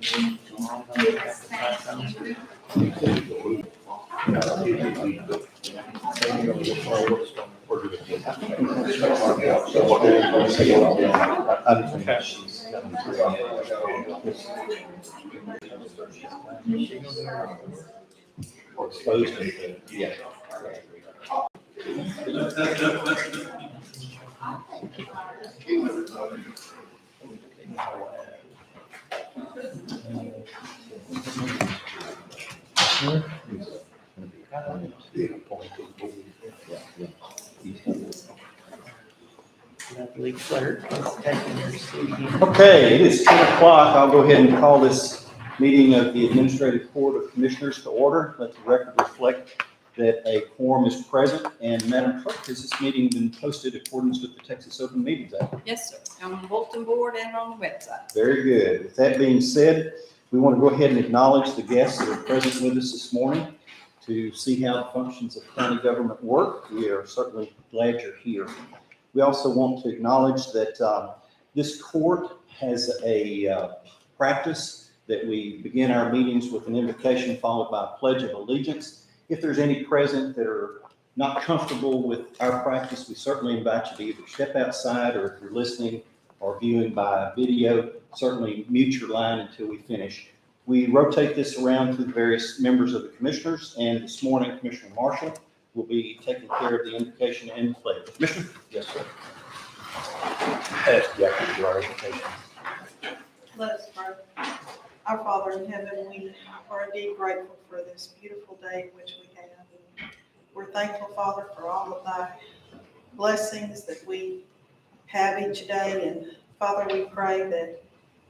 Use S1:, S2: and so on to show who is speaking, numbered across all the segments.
S1: Yes, thank you.
S2: Or exposed to, yeah.
S1: Lovely clerk is taking her seat.
S2: Okay, it is 10 o'clock. I'll go ahead and call this meeting of the Administrative Board of Commissioners to order. Let the record reflect that a quorum is present. And Madam Clerk, has this meeting been posted in accordance with the Texas Open Meetings Act?
S3: Yes, sir. On the bulletin board and on the website.
S2: Very good. With that being said, we want to go ahead and acknowledge the guests that are present with us this morning to see how the functions of county government work. We are certainly glad you're here. We also want to acknowledge that this court has a practice that we begin our meetings with an invocation followed by a pledge of allegiance. If there's any present that are not comfortable with our practice, we certainly invite you to either step outside, or if you're listening or viewing by video, certainly mute your line until we finish. We rotate this around to the various members of the commissioners, and this morning Commissioner Marshall will be taking care of the invocation and pledge. Commissioner? Yes, sir. Ask Jackie to do our invocation.
S4: Let us pray. Our Father in heaven, we are indeed grateful for this beautiful day which we have. We're thankful, Father, for all of thy blessings that we have each day. And Father, we pray that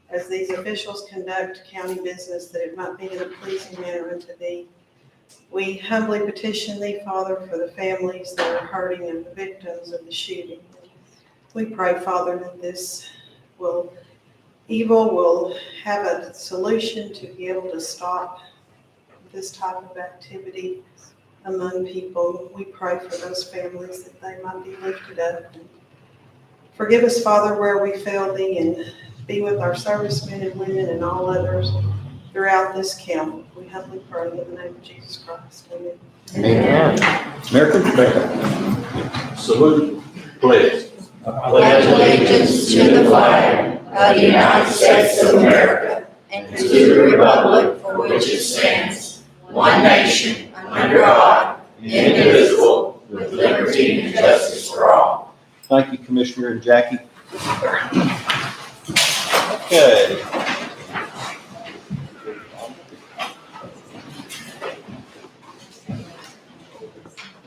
S4: as these officials conduct county business, that it might be in a pleasing manner unto thee. We humbly petition thee, Father, for the families that are hurting and the victims of the shooting. We pray, Father, that this evil will have a solution to be able to stop this type of activity among people. We pray for those families that they might be lifted up. And forgive us, Father, where we fail thee, and be with our servicemen and women and all others throughout this county. We humbly pray in the name of Jesus Christ. Amen.
S2: Amen. American Rebecca.
S5: Salute, pledge.
S6: Pledge allegiance to the flag of the United States of America and to the republic for which it stands, one nation, under God, indivisible, with liberty and justice for all.
S2: Thank you, Commissioner and Jackie. Okay.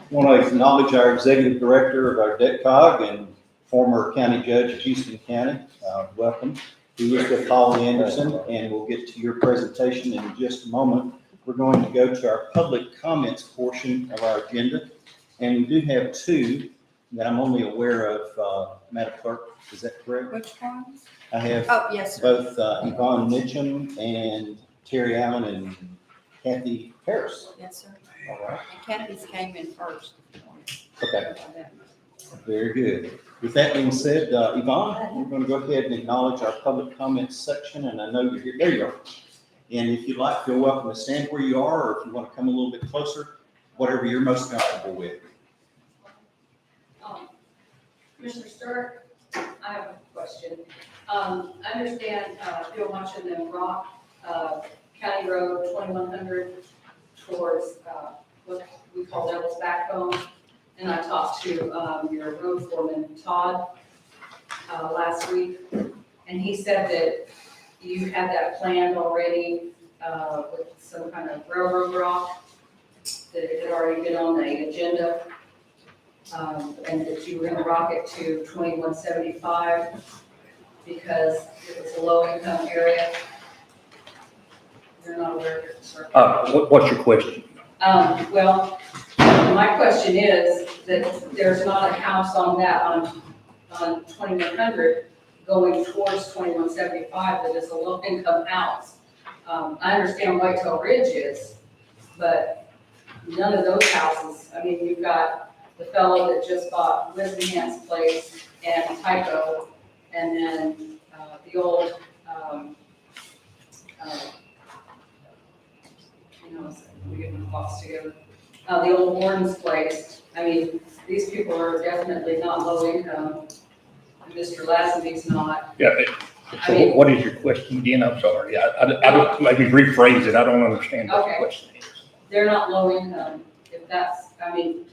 S2: I want to acknowledge our Executive Director of our DETCOG and former County Judge of Houston County. Welcome. He is with Holly Anderson, and we'll get to your presentation in just a moment. We're going to go to our public comments portion of our agenda, and we do have two that I'm only aware of, Madam Clerk. Is that correct?
S3: Which ones?
S2: I have
S3: Oh, yes, sir.
S2: both Yvonne Mitchum and Terry Allen and Kathy Harris.
S3: Yes, sir.
S2: All right.
S3: And Kathy's came in first.
S2: Okay. Very good. With that being said, Yvonne, we're going to go ahead and acknowledge our public comments section, and I know you're here. There you are. And if you'd like, feel welcome to stand where you are, or if you want to come a little bit closer, whatever you're most comfortable with.
S7: Commissioner Stewart, I have a question. I understand if you're watching them rock County Road 2100 towards what we call Devil's Backbone. And I talked to your road foreman, Todd, last week, and he said that you had that planned already with some kind of railroad rock that it had already been on the agenda, and that you were going to rock it to 2175 because it was a low-income area. You're not aware of it, sir?
S5: What's your question?
S7: Well, my question is that there's not a house on that on 2100 going towards 2175 that is a low-income house. I understand Whitetail Ridge is, but none of those houses. I mean, you've got the fellow that just bought Wisenhand's place and Tyco, and then the old the old Warren's place. I mean, these people are definitely not low income. Mr. Lazenby's not.
S5: Yeah,
S7: I
S5: so
S7: mean-
S5: what is your question again? I'm sorry. I don't, maybe rephrase it. I don't understand what the
S7: Okay.
S5: question is.
S7: They're not low income, if that's, I mean,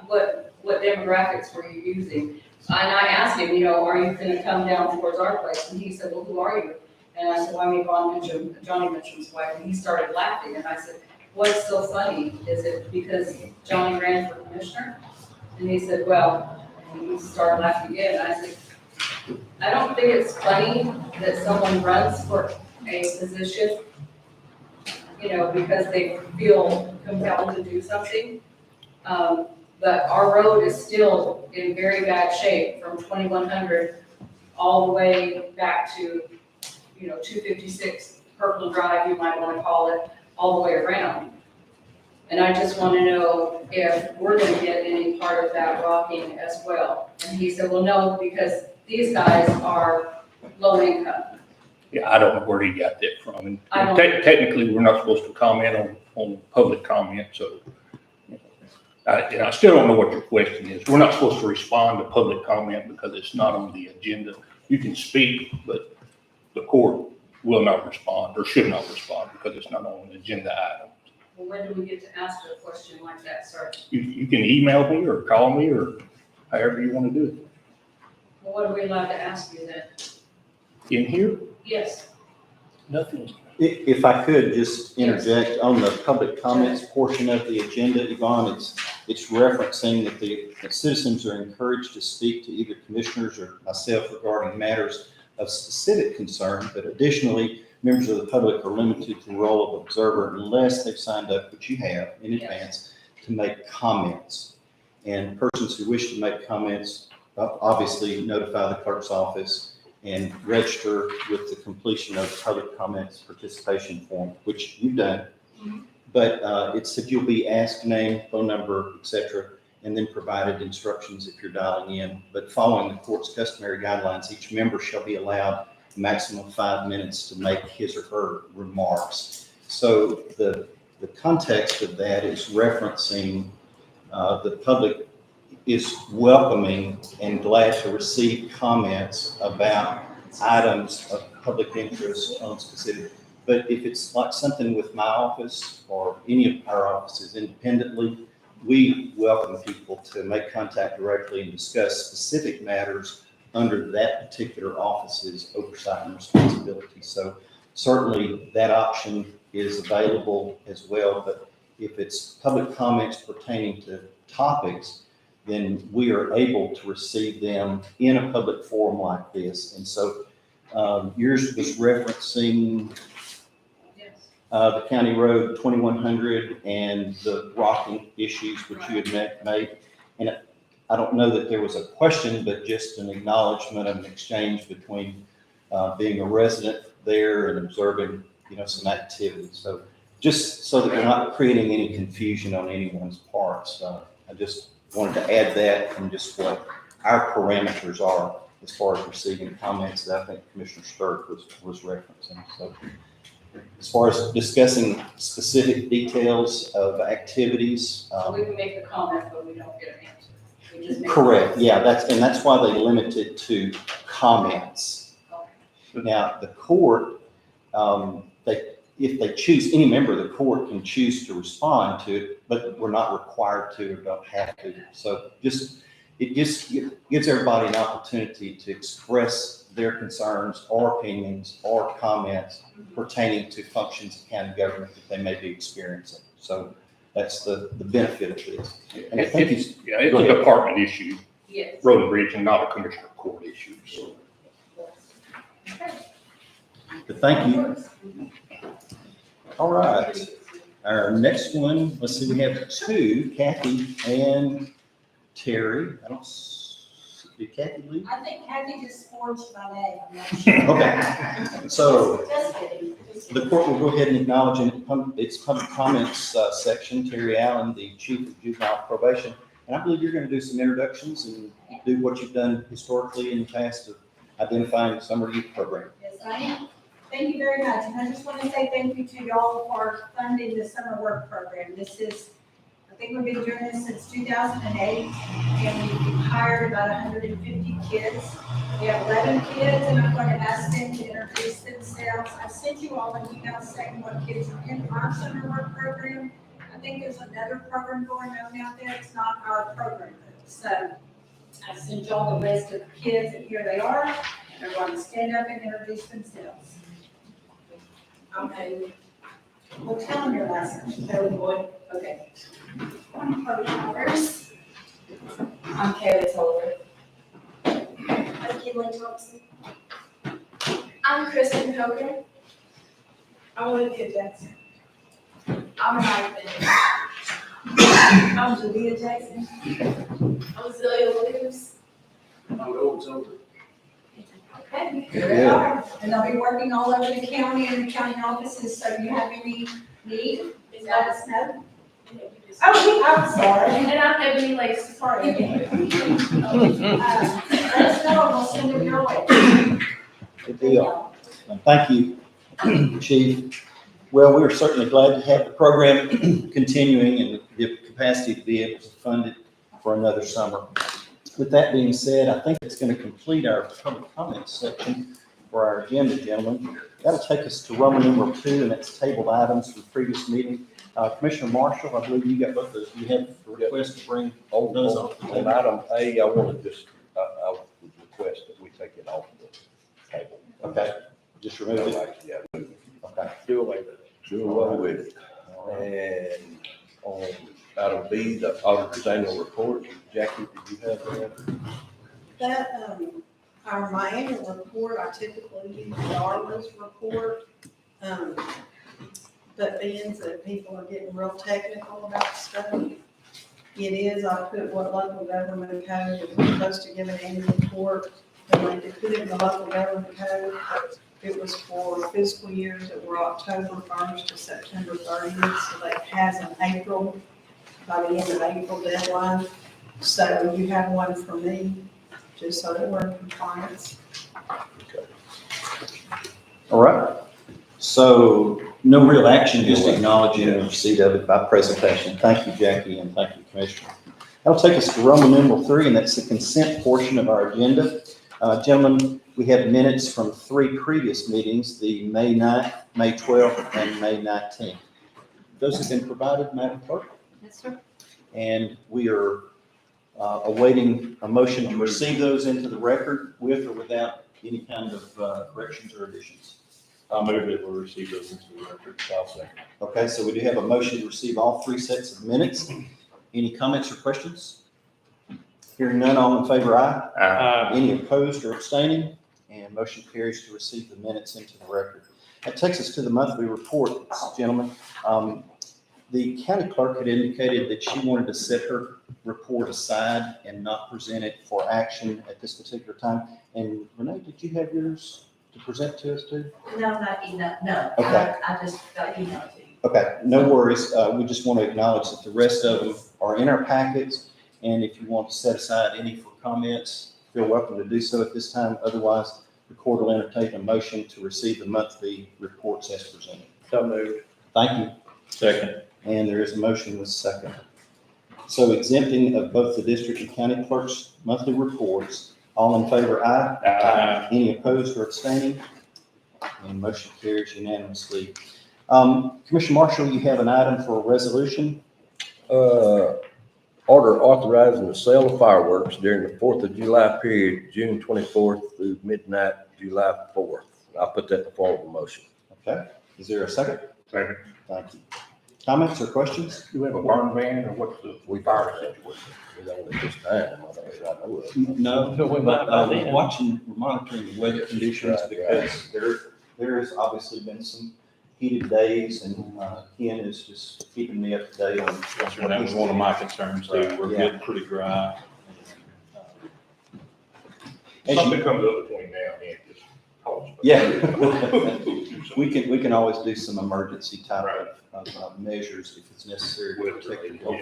S7: what demographics were you using? And I asked him, are you gonna come down towards our place? And he said, well, who are you? And I said, well, I'm Johnny Mitchell's wife, and he started laughing, and I said, what's so funny? Is it because Johnny ran for commissioner? And he said, well, and he started laughing again, and I said, I don't think it's funny that someone runs for a position, because they feel compelled to do something. But our road is still in very bad shape from 2100 all the way back to, 256 Purple Drive, you might want to call it, all the way around. And I just want to know if we're going to get any part of that rocking as well. And he said, well, no, because these guys are low income.
S5: Yeah, I don't know where he got that from. And
S7: I don't-
S5: technically, we're not supposed to comment on public comment, so. I still don't know what your question is. We're not supposed to respond to public comment because it's not on the agenda. You can speak, but the court will not respond or should not respond because it's not on an agenda item.
S7: Well, when do we get to ask a question like that, sir?
S5: You can email me or call me or however you want to do it.
S7: Well, what are we allowed to ask you then?
S5: In here,
S7: Yes.
S5: nothing.
S2: If I could just interject on the public comments portion of the agenda, Yvonne, it's referencing that citizens are encouraged to speak to either commissioners or myself regarding matters of specific concern, but additionally, members of the public are limited to the role of observer unless they've signed up, which you have in advance, to make comments. And persons who wish to make comments, obviously notify the clerk's office and register with the completion of public comments participation form, which you've done. But it said you'll be asked name, phone number, et cetera, and then provided instructions if you're dialing in. But following the court's customary guidelines, each member shall be allowed a maximum of 5 minutes to make his or her remarks. So the context of that is referencing the public is welcoming and glad to receive comments about items of public interest on specific. But if it's like something with my office or any of our offices independently, we welcome people to make contact directly and discuss specific matters under that particular office's oversight and responsibility. So certainly that option is available as well. But if it's public comments pertaining to topics, then we are able to receive them in a public forum like this. And so yours was referencing
S7: Yes.
S2: the county road 2100 and the rocking issues which you had made. And I don't know that there was a question, but just an acknowledgement of an exchange between being a resident there and observing, some activity. So just so that we're not creating any confusion on anyone's parts, I just wanted to add that from just what our parameters are as far as receiving comments that I think Commissioner Sturk was referencing. So as far as discussing specific details of activities.
S7: So we can make the comment, but we don't get an answer. We just make-
S2: Correct, yeah, that's why they limit it to comments.
S7: Okay.
S2: Now, the court, if they choose, any member of the court can choose to respond to it, but we're not required to or don't have to. So it just gives everybody an opportunity to express their concerns or opinions or comments pertaining to functions of county government that they may be experiencing. So that's the benefit of this. And I think
S5: It's a department issue,
S7: Yes.
S5: road and bridge, and not a commissioner court issue. So
S7: Okay.
S2: But thank you. All right. Our next one, let's see, we have two, Kathy and Terry. Did Kathy leave?
S6: I think Kathy just forged my name, I'm not sure.
S2: Okay. So
S6: Just kidding.
S2: the court will go ahead and acknowledge in its public comments section, Terry Allen, the Chief of Juvenile Probation. And I believe you're going to do some introductions and do what you've done historically in the past of identifying the summer youth program.
S6: Yes, I am. Thank you very much. And I just want to say thank you to y'all for funding the summer work program. This is
S8: I think we've been doing this since 2008, and we've hired about 150 kids. We have 11 kids, and I'm going to ask them to introduce themselves. I sent you all an email saying what kids are in our summer work program. I think there's another program going on out there. It's not our program. So I sent you all the list of kids, and here they are. And they're going to stand up and introduce themselves. Okay. Well, tell them your last name. Kelly Boyd. Okay. I'm Chloe Powers. I'm Kaylee Toller.
S9: I'm Kimberly Thompson. I'm Kristen Hogan.
S8: I'm Olivia Jackson.
S9: I'm Mike Bennett.
S8: I'm Julia Jackson.
S9: I'm Zelia Williams.
S8: Okay, here they are. And they'll be working all over the county and the county offices, so if you have any need, just let us know. Oh, I'm sorry.
S9: And I'm Ebony Lace.
S8: Sorry. Let us know, and we'll send them your way.
S2: Good deal. Thank you, Chief. Well, we're certainly glad to have the program continuing and the capacity to be able to fund it for another summer. With that being said, I think it's going to complete our public comments section for our agenda, gentlemen. That'll take us to Roman numeral 2, and that's tabled items from the previous meeting. Commissioner Marshall, I believe you got both those. You have a request to bring all those off the
S10: On
S2: table.
S10: item A, I want to just, I would request that we take it off the table.
S2: Okay, just remove it.
S10: Yeah, move it.
S2: Okay.
S10: Do away with it. Do away with it. And on item B, the auditor's annual report, Jackie, did you have that?
S4: That, my annual report, I typically use Darla's report. But being that people are getting real technical about stuff, it is, I put what local government code is supposed to give an annual report. And I did put it in the local government code. It was for fiscal years that were October 1st to September 30th, so that has an April, by the end of April deadline. So you have one for me, just so that we're in compliance.
S2: All right. So no real action, just acknowledging the receipt of it by presentation. Thank you, Jackie, and thank you, Commissioner. That'll take us to Roman numeral 3, and that's the consent portion of our agenda. Gentlemen, we have minutes from 3 previous meetings, the May 9th, May 12th, and May 19th. Those have been provided, Madam Clerk,
S3: Yes, sir.
S2: and we are awaiting a motion to receive those into the record with or without any kind of corrections or additions.
S10: I move that we receive those into the record. I'll second.
S2: Okay, so we do have a motion to receive all 3 sets of minutes. Any comments or questions? Hearing none, all in favor, aye. Any opposed or abstaining? And motion carries to receive the minutes into the record. That takes us to the monthly reports, gentlemen. The county clerk had indicated that she wanted to set her report aside and not present it for action at this particular time. And Renee, did you have yours to present to us too?
S6: No, not email, no.
S2: Okay.
S6: I just got emailed to you.
S2: Okay, no worries. We just want to acknowledge that the rest of them are in our packets. And if you want to set aside any for comments, feel welcome to do so at this time. Otherwise, the court will entertain a motion to receive the monthly reports as presented.
S10: So moved.
S2: Thank you.
S10: Second.
S2: And there is a motion with a second. So exempting of both the district and county clerk's monthly reports, all in favor, aye. Any opposed or abstaining? And motion carries unanimously. Commissioner Marshall, you have an item for a resolution.
S10: Order authorizing the sale of fireworks during the 4th of July period, June 24th through midnight, July 4th. I'll put that in the form of a motion.
S2: Okay, is there a second?
S5: Second.
S2: Thank you. Comments or questions?
S5: Do we have a burn ban or what's the fire situation?
S10: We don't at this time, I know of.
S2: No,
S10: we might by then.
S2: monitoring the weather conditions
S10: Right,
S2: because there has obviously been some heated days and Ken is just keeping me up to date on.
S11: And that was one of my concerns too. We're getting pretty dry.
S2: As
S5: Something
S2: you-
S5: comes up between now and then, just call us.
S2: Yeah. We can always do some emergency type of measures if it's necessary to protect the health.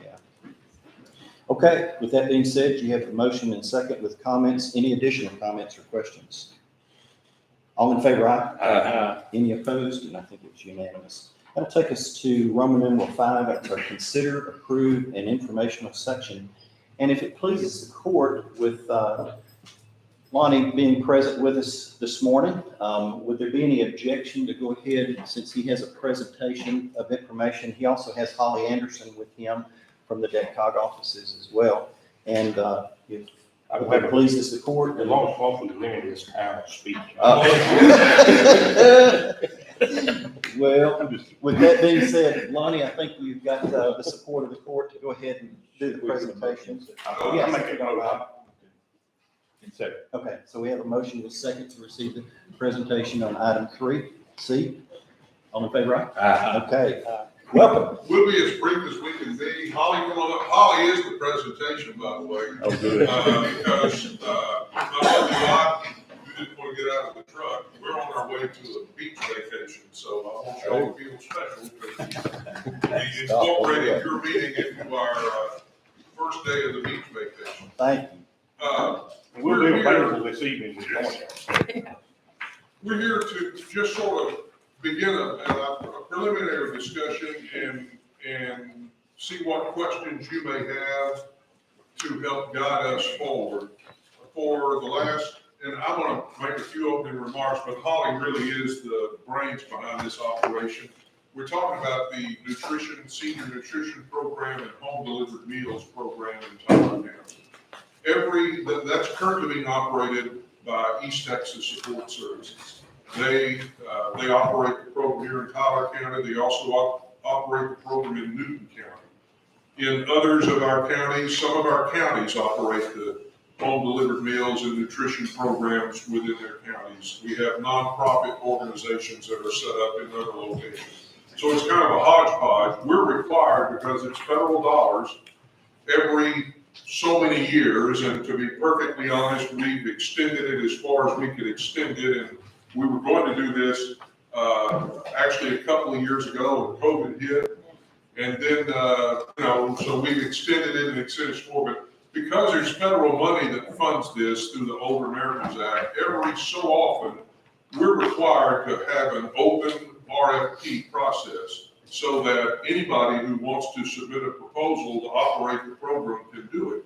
S2: Yeah. Okay, with that being said, you have the motion and second with comments. Any additional comments or questions? All in favor, aye? Any opposed? And I think it's unanimous. That'll take us to Roman numeral 5, that's our consider, approve, and informational section. And if it pleases the court, with Lonnie being present with us this morning, would there be any objection to go ahead, since he has a presentation of information? He also has Holly Anderson with him from the DECOG offices as well. And if it pleases the court.
S5: As long as hopefully limit his time of speaking.
S2: Well,
S5: I'm just-
S2: with that being said, Lonnie, I think you've got the support of the court to go ahead and do the presentation.
S5: I'll
S2: Yes.
S5: make it go. Second.
S2: Okay, so we have a motion with second to receive the presentation on item 3C. All in favor, aye?
S10: Aye.
S2: Okay, welcome.
S12: We'll be as brief as we can be. Holly, come on up. Holly is the presentation, by the way.
S10: Oh, good.
S12: Because, not only I, you didn't want to get out of the truck. We're on our way to a beach vacation, so I want you all to feel special. Because we incorporated your meeting into our, first day of the beach vacation.
S2: Thank you.
S5: We'll be available this evening. if you want.
S12: We're here to just sort of begin a preliminary discussion and see what questions you may have to help guide us forward. For the last, and I'm going to make a few opening remarks, but Holly really is the brains behind this operation. We're talking about the senior nutrition program and home delivered meals program in Tyler County. That's currently being operated by East Texas Support Services. They operate the program here in Tyler County. They also operate the program in Newton County. In others of our counties, some of our counties operate the home delivered meals and nutrition programs within their counties. We have nonprofit organizations that are set up in other locations. So it's kind of a hodgepodge. We're required, because it's federal dollars, every so many years, and to be perfectly honest, we've extended it as far as we could extend it, and we were going to do this actually a couple of years ago when COVID hit, and then so we've extended it and extended it forward. But because there's federal money that funds this through the Older Americans Act, every so often we're required to have an open RFP process, so that anybody who wants to submit a proposal to operate the program can do it.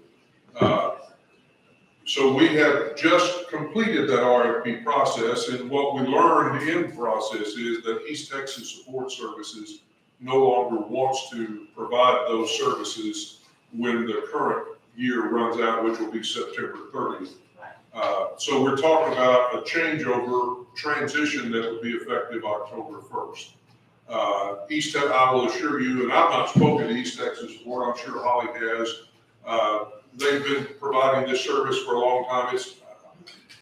S12: So we have just completed that RFP process, and what we learned in process is that East Texas Support Services no longer wants to provide those services when the current year runs out, which will be September 30th. So we're talking about a changeover transition that would be effective October 1st. I will assure you, and I've not spoken to East Texas Support, I'm sure Holly has. They've been providing this service for a long time.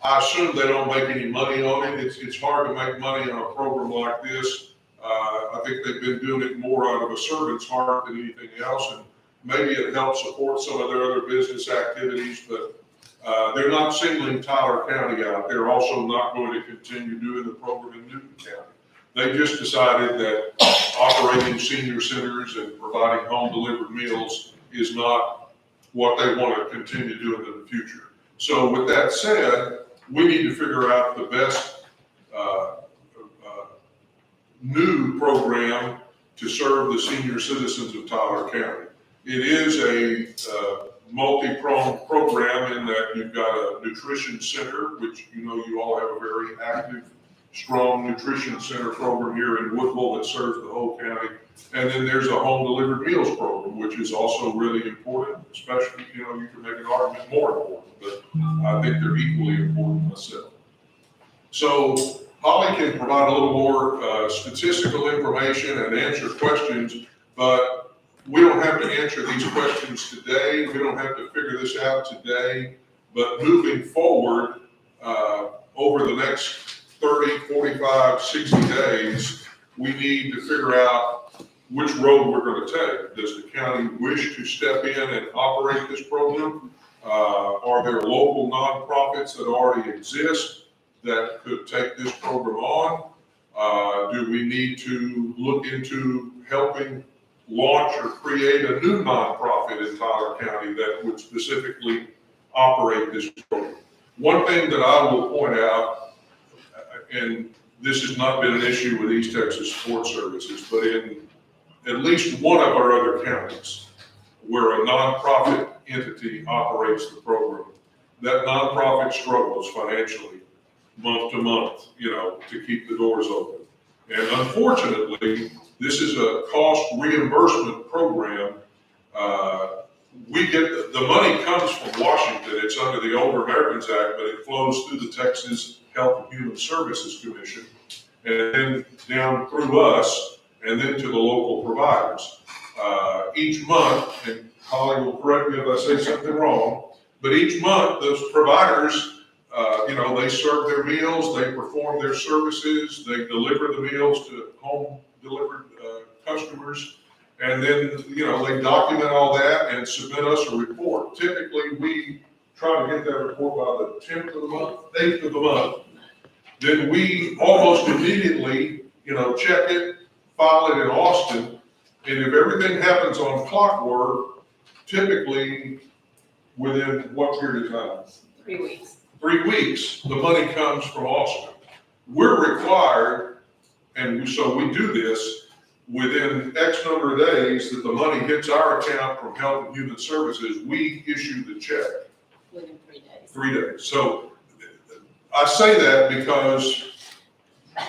S12: I assume they don't make any money on it. It's hard to make money on a program like this. I think they've been doing it more out of a servant's heart than anything else, and maybe it helps support some of their other business activities, but they're not singling Tyler County out. They're also not going to continue doing the program in Newton County. They just decided that operating senior centers and providing home delivered meals is not what they want to continue doing in the future. So with that said, we need to figure out the best new program to serve the senior citizens of Tyler County. It is a multi-pronged program in that you've got a nutrition center, which you all have a very active, strong nutrition center program here in Woodville that serves the whole county. And then there's a home delivered meals program, which is also really important, especially, you can make an argument more important, but I think they're equally important myself. So Holly can provide a little more statistical information and answer questions, but we don't have to answer these questions today. We don't have to figure this out today, but moving forward, over the next 30, 45, 60 days, we need to figure out which road we're going to take. Does the county wish to step in and operate this program? Are there local nonprofits that already exist that could take this program on? Do we need to look into helping launch or create a new nonprofit in Tyler County that would specifically operate this program? One thing that I will point out, and this has not been an issue with East Texas Sports Services, but in at least one of our other counties where a nonprofit entity operates the program, that nonprofit struggles financially month to month, to keep the doors open. And unfortunately, this is a cost reimbursement program. We get, the money comes from Washington, it's under the Older Americans Act, but it flows through the Texas Health and Human Services Commission, and then down through us, and then to the local providers. Each month, and Holly will correct me if I say something wrong, but each month, those providers, they serve their meals, they perform their services, they deliver the meals to home delivered customers, and then, they document all that and submit us a report. Typically, we try to get that report by the 10th of the month, 8th of the month. Then we almost immediately, check it, file it in Austin, and if everything happens on clockwork, typically within what period of time?
S3: 3 weeks.
S12: 3 weeks, the money comes from Austin. We're required, and so we do this, within X number of days that the money hits our account from Health and Human Services, we issue the check.
S3: Within 3 days.
S12: 3 days. So I say that because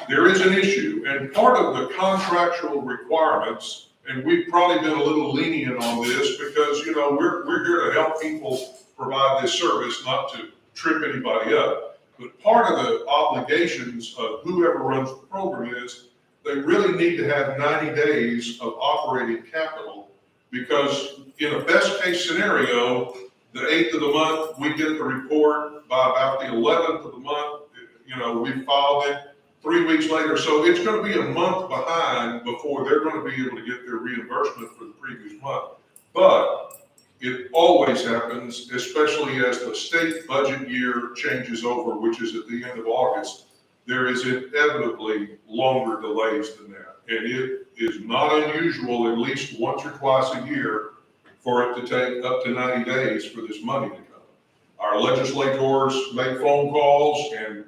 S12: there is an issue, and part of the contractual requirements, and we've probably been a little lenient on this because, we're here to help people provide this service, not to trip anybody up. But part of the obligations of whoever runs the program is they really need to have 90 days of operating capital, because in a best case scenario, the 8th of the month, we get the report. By about the 11th of the month, we filed it 3 weeks later. So it's going to be a month behind before they're going to be able to get their reimbursement for the previous month. But it always happens, especially as the state budget year changes over, which is at the end of August. There is inevitably longer delays than that. And it is not unusual, at least once or twice a year, for it to take up to 90 days for this money to come. Our legislators make phone calls and,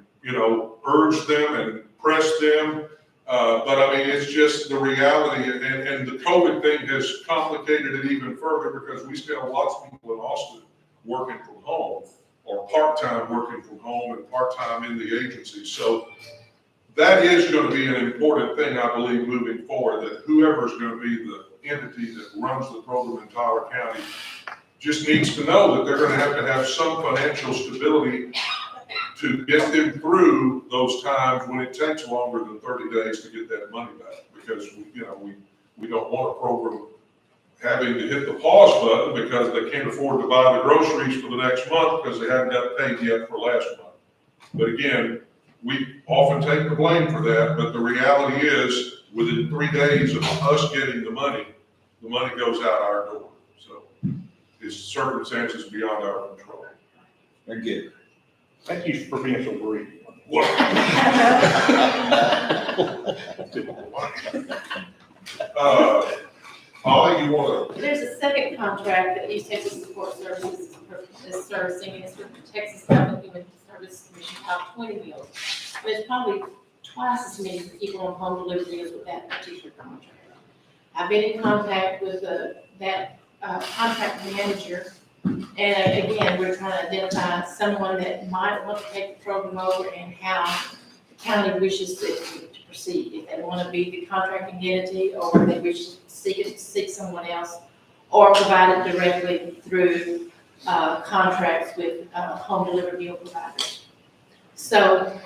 S12: urge them and press them. But I mean, it's just the reality, and the COVID thing has complicated it even further because we still have lots of people in Austin working from home, or part-time working from home and part-time in the agency. So that is going to be an important thing, I believe, moving forward, that whoever's going to be the entity that runs the program in Tyler County just needs to know that they're going to have some financial stability to get them through those times when it takes longer than 30 days to get that money back. Because, we don't want a program having to hit the pause button because they can't afford to buy the groceries for the next month because they haven't got paid yet for last month. But again, we often take the blame for that, but the reality is within 3 days of us getting the money goes out our door. So it's circumstances beyond our control.
S2: Very good.
S5: Thank you for being so brief.
S12: Holly, you want to?
S9: There's a second contract that East Texas Support Services is servicing, and it's with the Texas Health and Human Services Commission, about 20 meals. There's probably twice as many people on home delivery as with that particular contract. I've been in contact with that contract manager, and again, we're trying to identify someone that might want to take the program over and how the county wishes to proceed. If they want to be the contracting entity, or they wish to seek someone else, or provide it directly through contracts with home delivery meal providers. So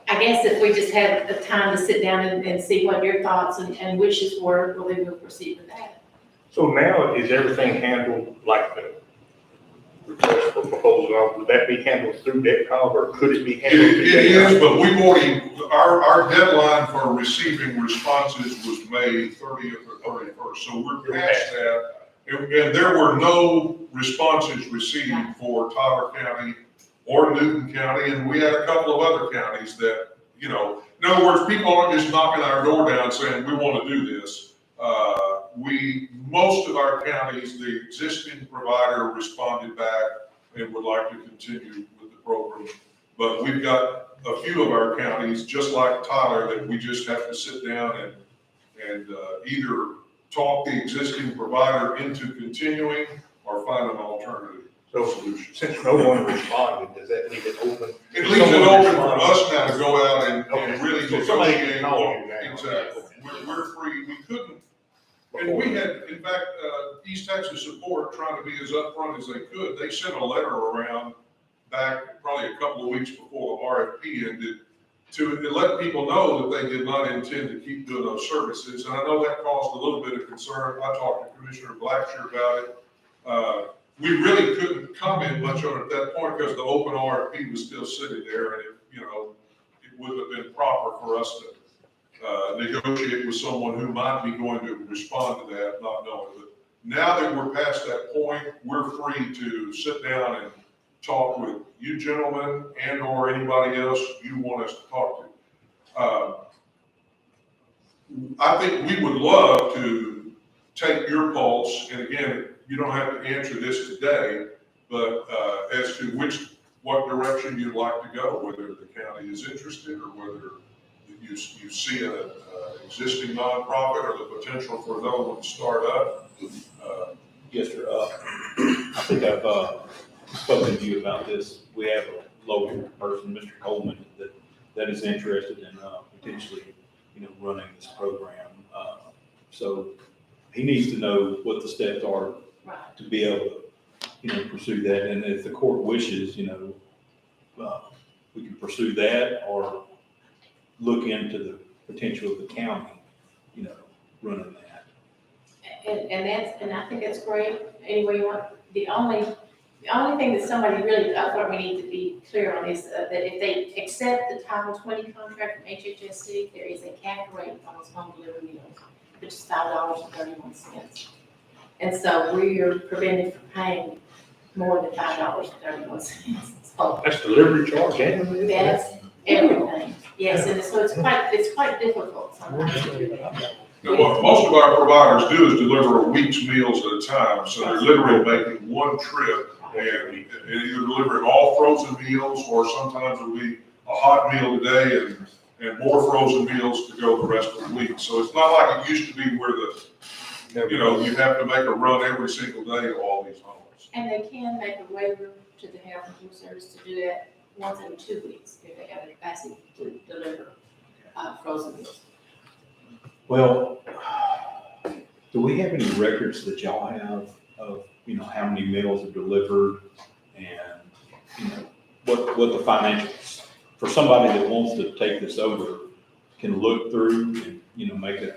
S9: I guess if we just had the time to sit down and see what your thoughts and wishes were, well, then we'll proceed with that.
S5: So now is everything handled like the request for proposal? Would that be handled through DECCOG, or could it be handled?
S12: It is, but we've already, our deadline for receiving responses was May 30th or 31st, so we're past that. And there were no responses received for Tyler County or Newton County, and we had a couple of other counties that, in other words, people aren't just knocking our door down saying, we want to do this. Most of our counties, the existing provider responded back and would like to continue with the program. But we've got a few of our counties, just like Tyler, that we just have to sit down and either talk the existing provider into continuing or find an alternative solution.
S5: Since no one responded, does that leave it open?
S12: It leaves it open for us now to go out and really
S5: So somebody can
S12: negotiate.
S5: call you now.
S12: Exactly. We're free. We couldn't. And we had, in fact, East Texas Support, trying to be as upfront as they could, they sent a letter around back probably a couple of weeks before the RFP ended to let people know that they did not intend to keep doing those services. And I know that caused a little bit of concern. I talked to Commissioner Blackshear about it. We really couldn't comment much on it at that point because the open RFP was still sitting there, and it would have been proper for us to negotiate with someone who might be going to respond to that, not knowing. But now that we're past that point, we're free to sit down and talk with you gentlemen and or anybody else you want us to talk to. I think we would love to take your pulse, and again, you don't have to answer this today, but as to what direction you'd like to go, whether the county is interested or whether you see an existing nonprofit or the potential for another one to start up.
S11: Yes, sir. I think I've spoken to you about this. We have a local person, Mr. Coleman, that is interested in potentially, running this program. So he needs to know what the steps are to be able to, pursue that. And if the court wishes, we can pursue that or look into the potential of the county, running that.
S9: And I think that's great, any way you want. The only thing that somebody really, I thought we need to be clear on is that if they accept the Title 20 contract from HHSC, there is a cap rate on those home delivery meals, which is $5.31. And so we are prevented from paying more than $5.31. So
S5: That's delivery charge annually?
S9: that's everything. Yes, and so it's quite difficult sometimes.
S12: Now, what most of our providers do is deliver a week's meals at a time, so they're literally making one trip and either delivering all frozen meals or sometimes it'll be a hot meal today and more frozen meals to go the rest of the week. So it's not like it used to be where you have to make a run every single day to all these homes.
S9: And they can make a waiver to the Health and Human Service to do that once every 2 weeks if they have the capacity to deliver frozen meals.
S11: Well, do we have any records that y'all have of, how many meals are delivered and, what the financials for somebody that wants to take this over can look through and, make an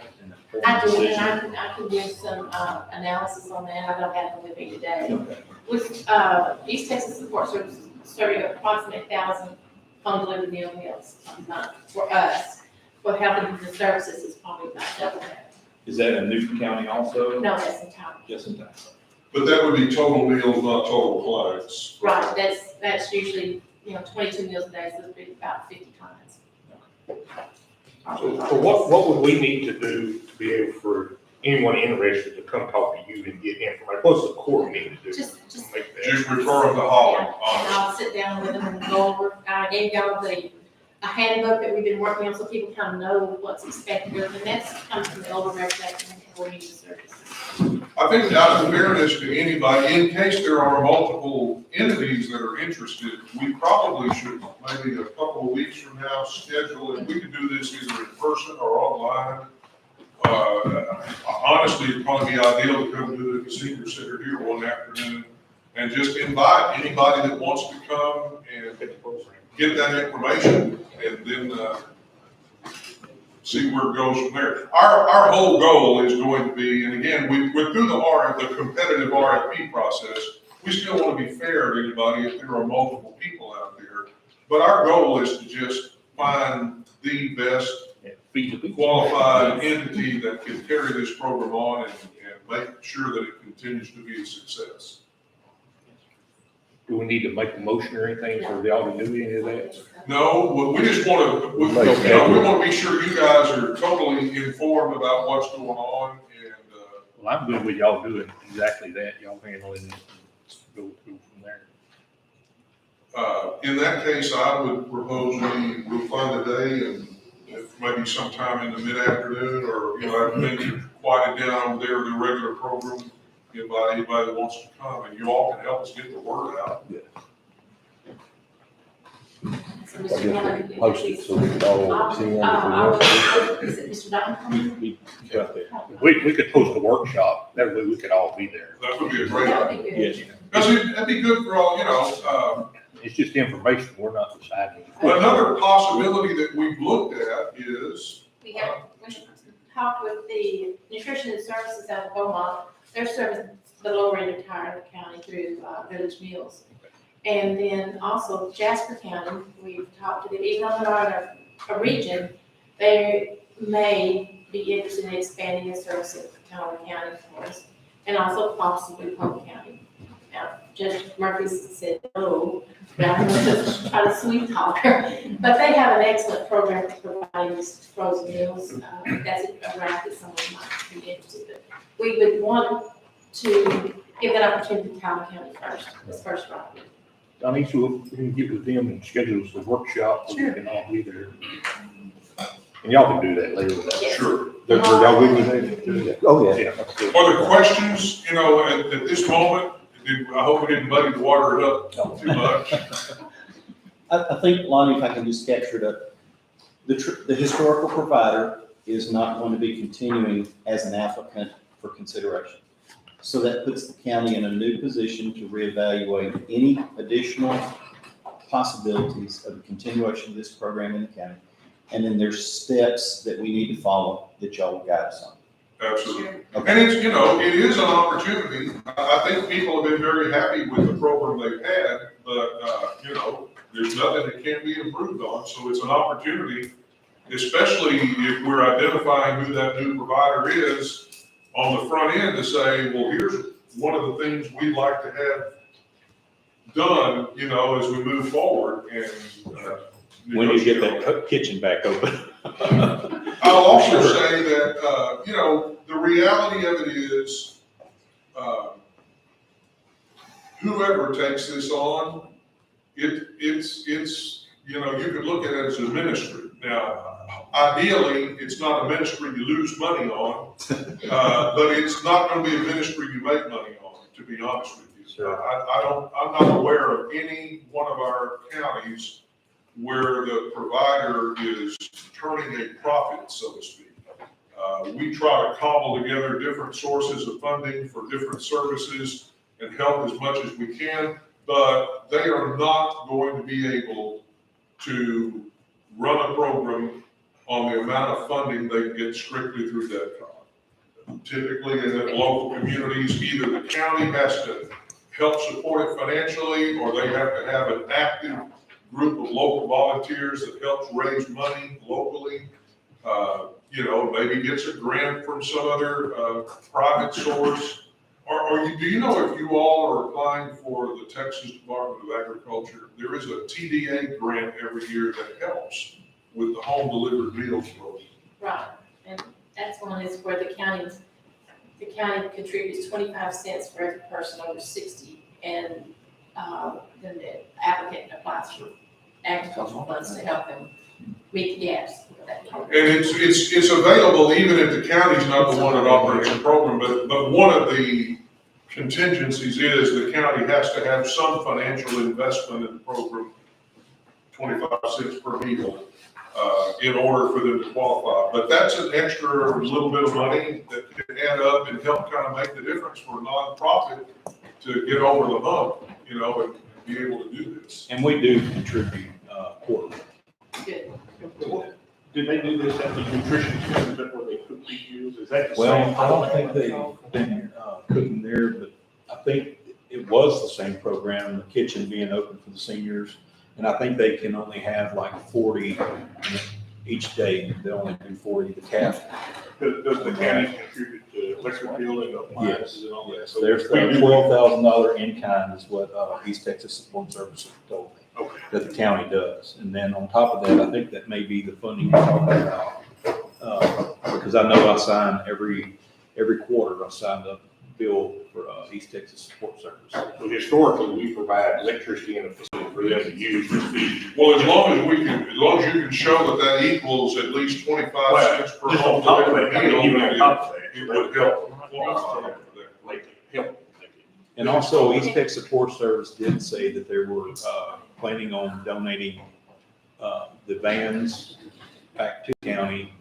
S9: I
S11: informed
S9: do,
S11: decision?
S9: and I can give some analysis on that. I don't have them with me today.
S11: Okay.
S9: With East Texas Support Services serving approximately 1,000 home delivered meals a month for us. For Health and Human Services is probably about double that.
S11: Is that in Newton County also?
S9: No, that's in town.
S11: Just in town.
S12: But that would be total meals, not total clients.
S9: Right, that's usually, 22 meals a day, so it'd be about 50 clients.
S5: So what would we need to do to be able for anyone interested to come talk to you and get information? What's the court need to do?
S9: Just
S5: Make that?
S12: Just refer them to Holly.
S9: And I'll sit down with them and go over, I gave y'all a handbook that we've been working on so people kind of know what's expected of them, and that's comes from the older regulations and coordinating services.
S12: I think out of fairness to anybody, in case there are multiple entities that are interested, we probably should, maybe a couple of weeks from now, schedule it. We could do this either in person or online. Honestly, it'd probably be ideal to come to the senior center here one afternoon and just invite anybody that wants to come and get that information and then see where it goes from there. Our whole goal is going to be, and again, we're through the competitive RFP process. We still want to be fair to anybody if there are multiple people out there. But our goal is to just find the best qualified entity that can carry this program on and make sure that it continues to be a success.
S5: Do we need to make a motion or anything for y'all to do any of that?
S12: No, we just want to, we want to be sure you guys are totally informed about what's going on and,
S5: Well, I'm good with y'all doing exactly that. Y'all handling it and go through from there.
S12: in that case, I would propose we maybe sometime in the mid-afternoon, or, everything quieted down there, the regular program, invite anybody that wants to come, and you all can help us get the word out.
S9: So
S10: I
S9: Mr.
S10: guess
S9: Miller,
S10: we post it so we can all see them if we want to.
S9: Is it Mr. Don coming?
S5: We could post a workshop, that way we could all be there.
S12: That would be a great
S9: That
S12: idea.
S9: would be good.
S12: Because that'd be good for all,
S5: It's just information, we're not deciding.
S12: another possibility that we've looked at is,
S9: We talked with the nutrition and services out of Beaumont. They're serving the lower end of Tyler County through Village Meals. And then also Jasper County, we've talked to them, even though they're not a region, they may be interested in expanding the service of Tyler County for us, and also possibly Polk County. Now, Judge Murphy said no, but I'm going to try to sweet talk her. But they have an excellent program for providing these frozen meals. That's a rack that someone might be interested in. We would want to give that opportunity to Tyler County first, this first round.
S5: I need to, we can get with them and schedule a workshop, so we can all be there. And y'all can do that later with that.
S9: Yes.
S12: sure.
S5: Are y'all good with that?
S2: Oh, yeah.
S5: Yeah. that's good.
S12: Are there questions, at this moment? I hope we didn't muddy the water up too much.
S2: I think, Lonnie, if I can just capture it up, the historical provider is not going to be continuing as an applicant for consideration. So that puts the county in a new position to reevaluate any additional possibilities of the continuation of this program in the county. And then there's steps that we need to follow that y'all will guide us on.
S12: Absolutely.
S2: Okay.
S12: And it's, it is an opportunity. I think people have been very happy with the program they've had, but, there's nothing that can't be improved on. So it's an opportunity, especially if we're identifying who that new provider is on the front end, to say, well, here's one of the things we'd like to have done, as we move forward and,
S11: When you get that kitchen back open.
S12: I'll also say that, the reality of it is, whoever takes this on, it's, you could look at it as a ministry. Now, ideally, it's not a ministry you lose money on, but it's not gonna be a ministry you make money on, to be honest with you.
S11: Sure.
S12: I'm not aware of any one of our counties where the provider is turning a profit, so to speak. We try to cobble together different sources of funding for different services and help as much as we can, but they are not going to be able to run a program on the amount of funding they get strictly through that card. Typically in the local communities, either the county has to help support it financially, or they have to have an active group of local volunteers that helps raise money locally. Maybe gets a grant from some other private source. Do you know if you all are applying for the Texas Department of Agriculture? There is a TDA grant every year that helps with the home delivered meals program.
S9: Right, and that's one is where the county contributes 25 cents for every person over 60, and then the applicant applies for agricultural funds to help them meet the gaps.
S12: And it's available even if the county's not the one that operates the program, but one of the contingencies is the county has to have some financial investment in the program, 25 cents per meal, in order for them to qualify. But that's an extra little bit of money that can add up and help kind of make the difference for a nonprofit to get over the hump, and be able to do this.
S11: And we do contribute quarterly.
S9: Good.
S13: Do they do this at the nutrition center where they cook these meals? Is that the
S11: Well,
S13: same?
S11: I don't think they've been cooking there, but I think it was the same program, the kitchen being open for the seniors. And I think they can only have like 40 each day. They only do 40 the calf.
S13: Does the county contribute to electric bill and appliances and all that? So
S11: There's
S13: we do-
S11: $12,000 in kind is what East Texas Support Services told me.
S13: Okay.
S11: That the county does. And then on top of that, I think that may be the funding you're talking about. Because I know I sign every quarter, I signed a bill for East Texas Support Service.
S13: So historically, we provide electricity and a facility for them to use.
S12: Well, as long as you can show that that equals at least 25
S13: Well,
S12: cents per
S13: just
S12: home
S13: on top of
S12: delivered
S13: that, I mean,
S12: meal,
S13: even on top of that.
S12: it would help qualify for that.
S13: Like, help.
S11: And also, East Texas Forest Service did say that they were planning on donating the vans back to the county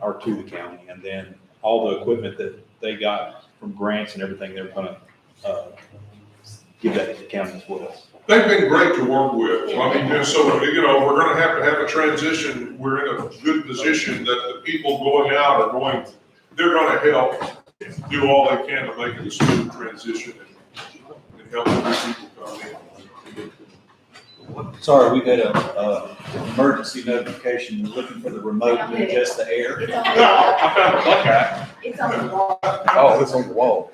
S11: or to the county. And then all the equipment that they got from grants and everything, they're gonna give that to the county as well.
S12: They've been great to work with. I mean, so, we're gonna have a transition. We're in a good position that the people going out they're gonna help do all they can to make it a smooth transition and help the people come in.
S2: Sorry, we got a emergency notification, we're looking for the remote to adjust the air.
S9: It's on
S13: I found a Buckeye.
S9: it's on the wall.
S10: Oh, it's on the wall.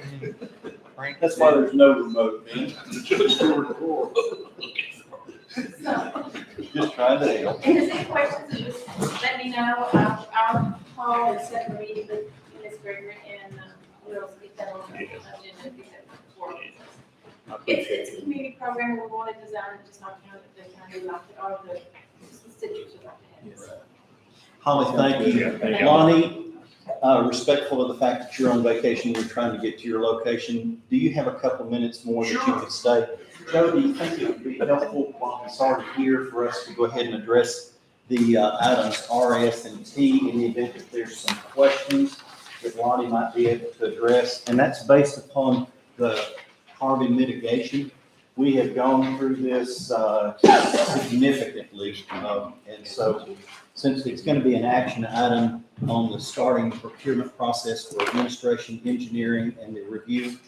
S2: That's why there's no remote, man.
S12: Just do it for
S2: Just trying to help.
S9: And if there's any questions, just let me know. I'll call and set a meeting with Ms. Gregory and we'll get that on the agenda. Get that before. It's a community program. We want to design it just not kind of the county like it or the constituents would like to have.
S2: Holly, thank you. Lonnie, respectful of the fact that you're on vacation, you're trying to get to your location, do you have a couple minutes more that you could stay? Joe, do you think it would be helpful while he's already here for us to go ahead and address the items R, S, and T in the event that there's some questions that Lonnie might be able to address? And that's based upon the Harvey Mitigation. We have gone through this significantly, and so since it's going to be an action item on the starting procurement process for administration, engineering, and the review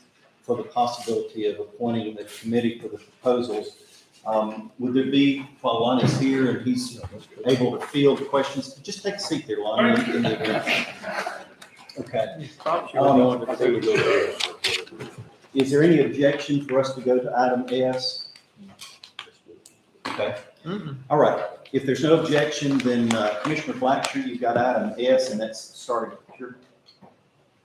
S2: for the possibility of appointing the committee for the proposals, would there be, while Lonnie's here and he's able to field questions, just take a seat there, Lonnie. in the event. Okay. Is there any objection for us to go to item S? Okay. All right. If there's no objection, then Commissioner Blackshear, you've got item S, and that's starting procurement.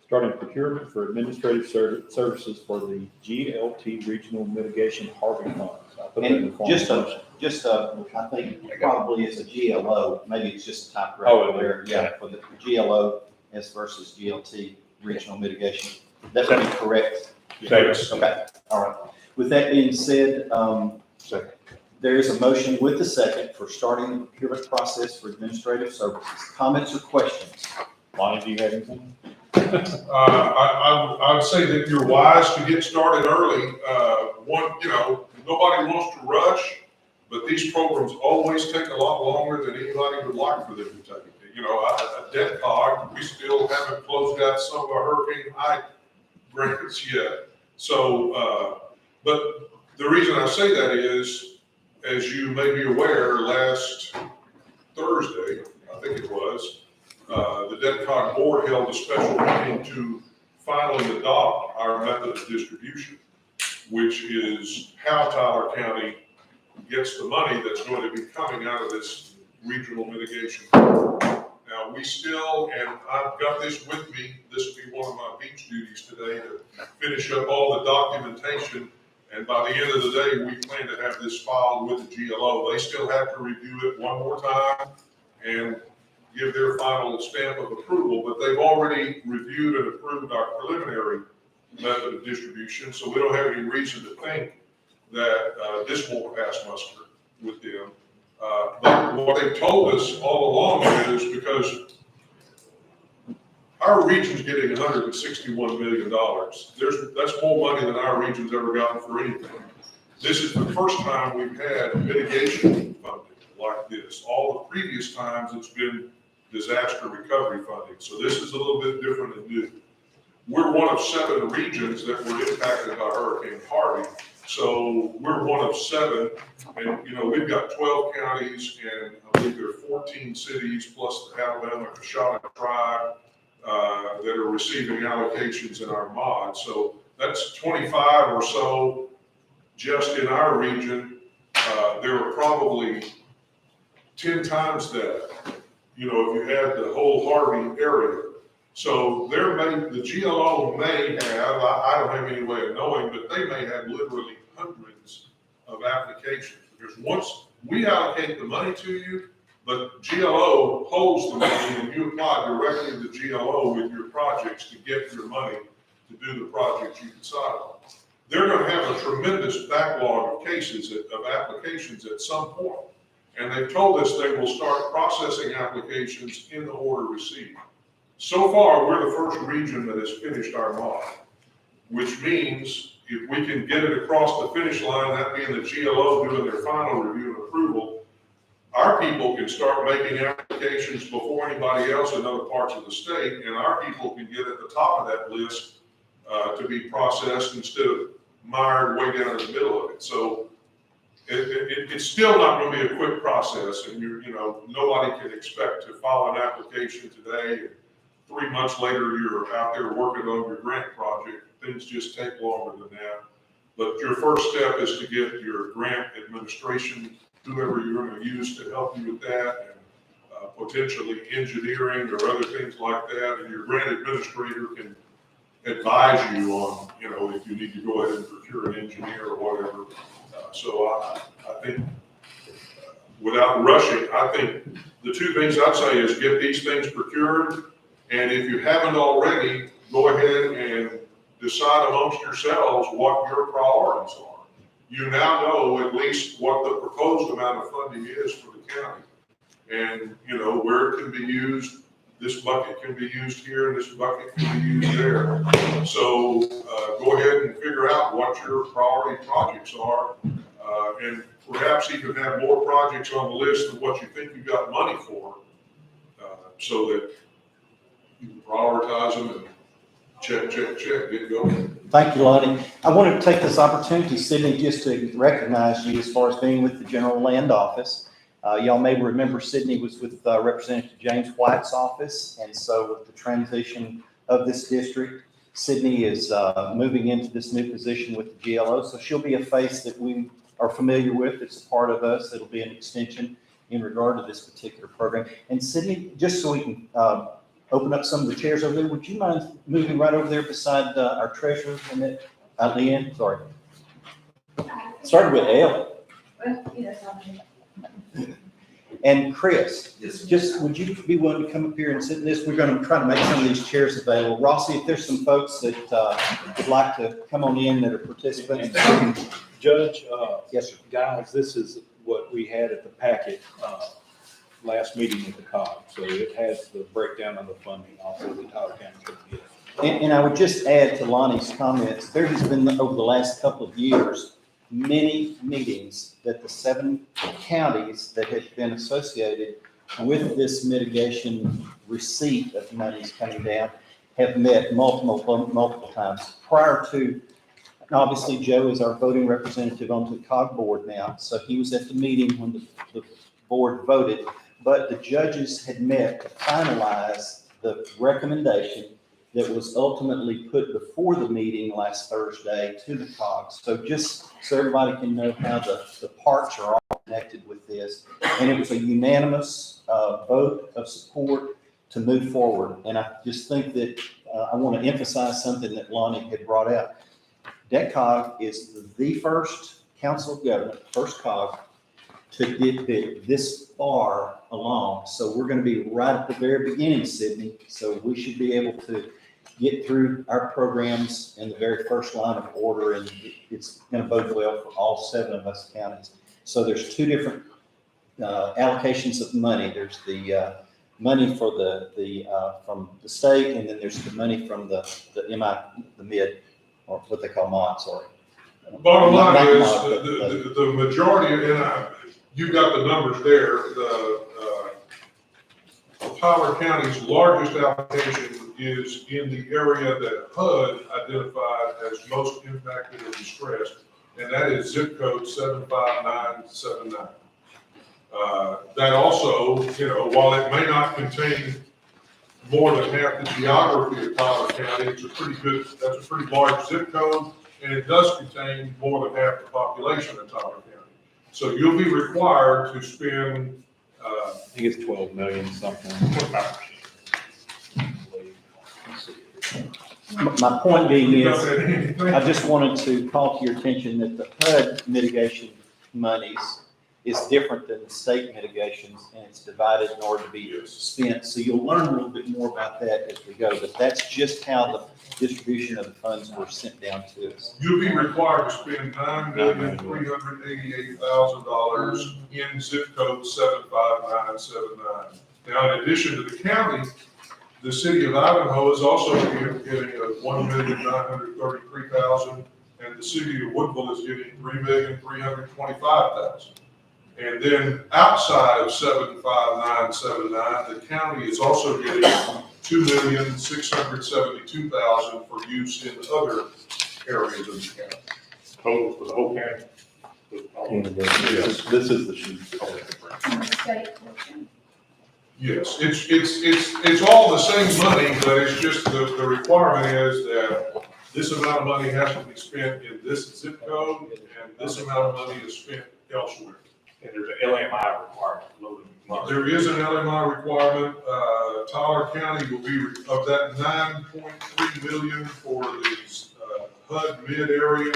S11: Starting procurement for administrative services for the GLT Regional Mitigation Harvey Funds. I put that in the
S2: And
S11: form.
S2: just I think probably it's a GLO, maybe it's just a type
S11: Oh,
S2: right there. Yeah, for the GLO S versus GLT Regional Mitigation. That would be correct.
S12: Thanks.
S2: Okay, all right. With that being said,
S11: Second.
S2: there is a motion with the second for starting the procurement process for administrative services. Comments or questions?
S11: Lonnie, do you have anything?
S12: I would say that you're wise to get started early. Nobody wants to rush, but these programs always take a lot longer than anybody would like for them to take. A debt cog, we still haven't closed out some of our Hurricane Ike grants yet. So, but the reason I say that is, as you may be aware, last Thursday, I think it was, the debt cog board held a special meeting to finally adopt our method of distribution, which is how Tyler County gets the money that's going to be coming out of this regional mitigation. Now, we still, and I've got this with me, this will be one of my beach duties today, to finish up all the documentation. And by the end of the day, we plan to have this filed with the GLO. They still have to review it one more time and give their final stamp of approval, but they've already reviewed and approved our preliminary method of distribution, so we don't have any reason to think that this won't pass muster with them. But what they've told us all along is because our region's getting $161 million. That's more money than our region's ever gotten for anything. This is the first time we've had mitigation funding like this. All the previous times it's been disaster recovery funding. So this is a little bit different and new. We're one of 7 regions that were impacted by Hurricane Harvey. So we're one of 7, and we've got 12 counties, and I believe there are 14 cities plus the Alabama Coshawta tribe that are receiving allocations in our mod. So that's 25 or so just in our region. There are probably 10 times that, if you had the whole Harvey area. So the GLO may have, I don't have any way of knowing, but they may have literally hundreds of applications. Because once we allocate the money to you, But GLO holds the money, and you apply directly to GLO with your projects to get your money to do the projects you decide on. They're gonna have a tremendous backlog of cases, of applications at some point. And they've told us they will start processing applications in the order received. So far, we're the first region that has finished our model, which means if we can get it across the finish line, that being the GLO doing their final review and approval, our people can start making applications before anybody else in other parts of the state, and our people can get at the top of that list to be processed instead of mired way down in the middle of it. So it's still not going to be a quick process, and nobody can expect to file an application today, and 3 months later you're out there working on your grant project. Things just take longer than that. But your first step is to get your grant administration, whoever you're going to use to help you with that, and potentially engineering or other things like that. And your grant administrator can advise you on, if you need to go ahead and procure an engineer or whatever. So I think, without rushing, I think the two things I'd say is get these things procured. And if you haven't already, go ahead and decide amongst yourselves what your priorities are. You now know at least what the proposed amount of funding is for the county. And, where it can be used. This bucket can be used here and this bucket can be used there. So go ahead and figure out what your priority projects are. And perhaps even have more projects on the list than what you think you got money for, so that you can prioritize them and check, get going.
S2: Thank you, Lonnie. I wanted to take this opportunity, Sydney, just to recognize you as far as being with the General Land Office. Y'all may remember Sydney was with Representative James White's office, and so with the transition of this district, Sydney is moving into this new position with the GLO, so she'll be a face that we are familiar with. It's a part of us. It'll be an extension in regard to this particular program. And Sydney, just so we can open up some of the chairs over there, would you mind moving right over there beside our treasurer, Leanne? Sorry. Started with L. And Chris, just would you be willing to come up here and sit in this? We're going to try to make some of these chairs available. Rossi, if there's some folks that would like to come on in that are participants.
S13: Judge,
S2: Yes, sir.
S13: guys, this is what we had at the packet last meeting with the COG. So it has the breakdown of the funding also the Tyler County could get.
S2: And I would just add to Lonnie's comments, there has been over the last couple of years, many meetings that the 7 counties that have been associated with this receipt of monies coming down have met multiple times. Prior to, obviously Joe is our voting representative onto the COG board now, so he was at the meeting when the board voted, but the judges had met to finalize the recommendation that was ultimately put before the meeting last Thursday to the COG. So just so everybody can know how the parts are all connected with this. And it was a unanimous vote of support to move forward. And I just think that I want to emphasize something that Lonnie had brought out. DECOG is the first council of government, first COG, to get this far along. So we're going to be right at the very beginning, Sydney. So we should be able to get through our programs in the very first line of order, and it's going to bode well for all 7 of us counties. So there's 2 different allocations of money. There's the money for from the state, and then there's the money from the mid, or what they call MOD, sorry.
S12: Bottom line
S2: Not
S12: is,
S2: MOD,
S12: the majority, and you've got the numbers there, Tyler County's largest allocation is in the area that HUD identified as most impacted and distressed, and that is zip code 75979. That also, while it may not contain more than half the geography of Tyler County, that's a pretty large zip code, and it does contain more than half the population of Tyler County. So you'll be required to spend,
S13: I think it's 12 million something.
S2: My point being is, I just wanted to call to your attention that the HUD mitigation monies is different than the state mitigations, and it's divided in order to be spent. So you'll learn a little bit more about that as we go, but that's just how the distribution of the funds were sent down to us.
S12: You'll be required to spend $9,388,000 in zip code 75979. Now, in addition to the county, the city of Ivanhoe is also getting a $1,933,000, and the city of Woodville is getting $3,325,000. And then outside of 75979, the county is also getting $2,672,000 for use in other areas of the county.
S5: Total for the whole county.
S11: This is the sheet.
S12: Yes, it's all the same money, but it's just the requirement is that this amount of money has to be spent in this zip code, and this amount of money is spent elsewhere.
S5: And there's an LMI requirement.
S12: There is an LMI requirement. Tyler County will be, of that 9.3 million for the HUD mid area,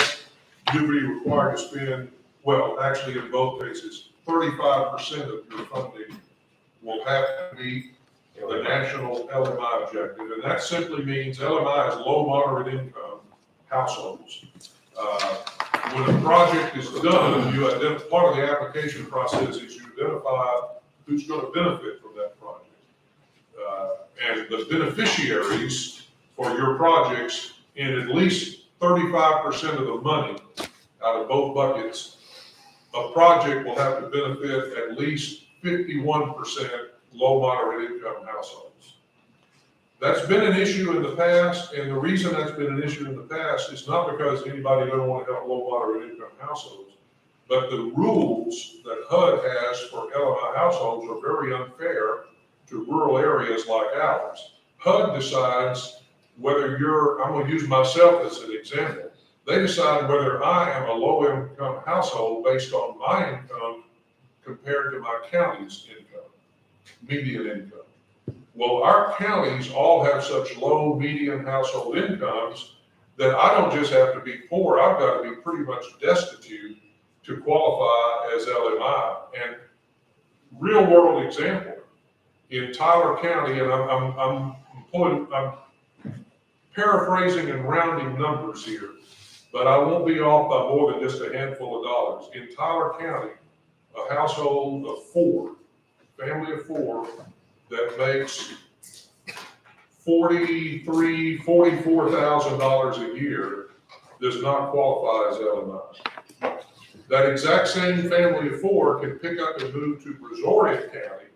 S12: you'll be required to spend, well, actually in both cases, 35% of your funding will have to meet the national LMI objective. And that simply means LMI is low, moderate income households. When a project is done, you identify, part of the application process is you identify who's going to benefit from that project. And the beneficiaries for your projects in at least 35% of the money out of both buckets, a project will have to benefit at least 51% low, moderate income households. That's been an issue in the past, and the reason that's been an issue in the past is not because anybody doesn't want to help low, moderate income households, but the rules that HUD has for LMI households are very unfair to rural areas like ours. HUD decides whether I'm going to use myself as an example. They decide whether I am a low income household based on my income compared to my county's income, median income. Well, our counties all have such low median household incomes that I don't just have to be poor, I've got to be pretty much destitute to qualify as LMI. And real world example, in Tyler County, and I'm paraphrasing and rounding numbers here, but I won't be off by more than just a handful of dollars. In Tyler County, a household of four, family of four, that makes $44,000 a year does not qualify as LMI. That exact same family of four can pick up and move to Brazoria County,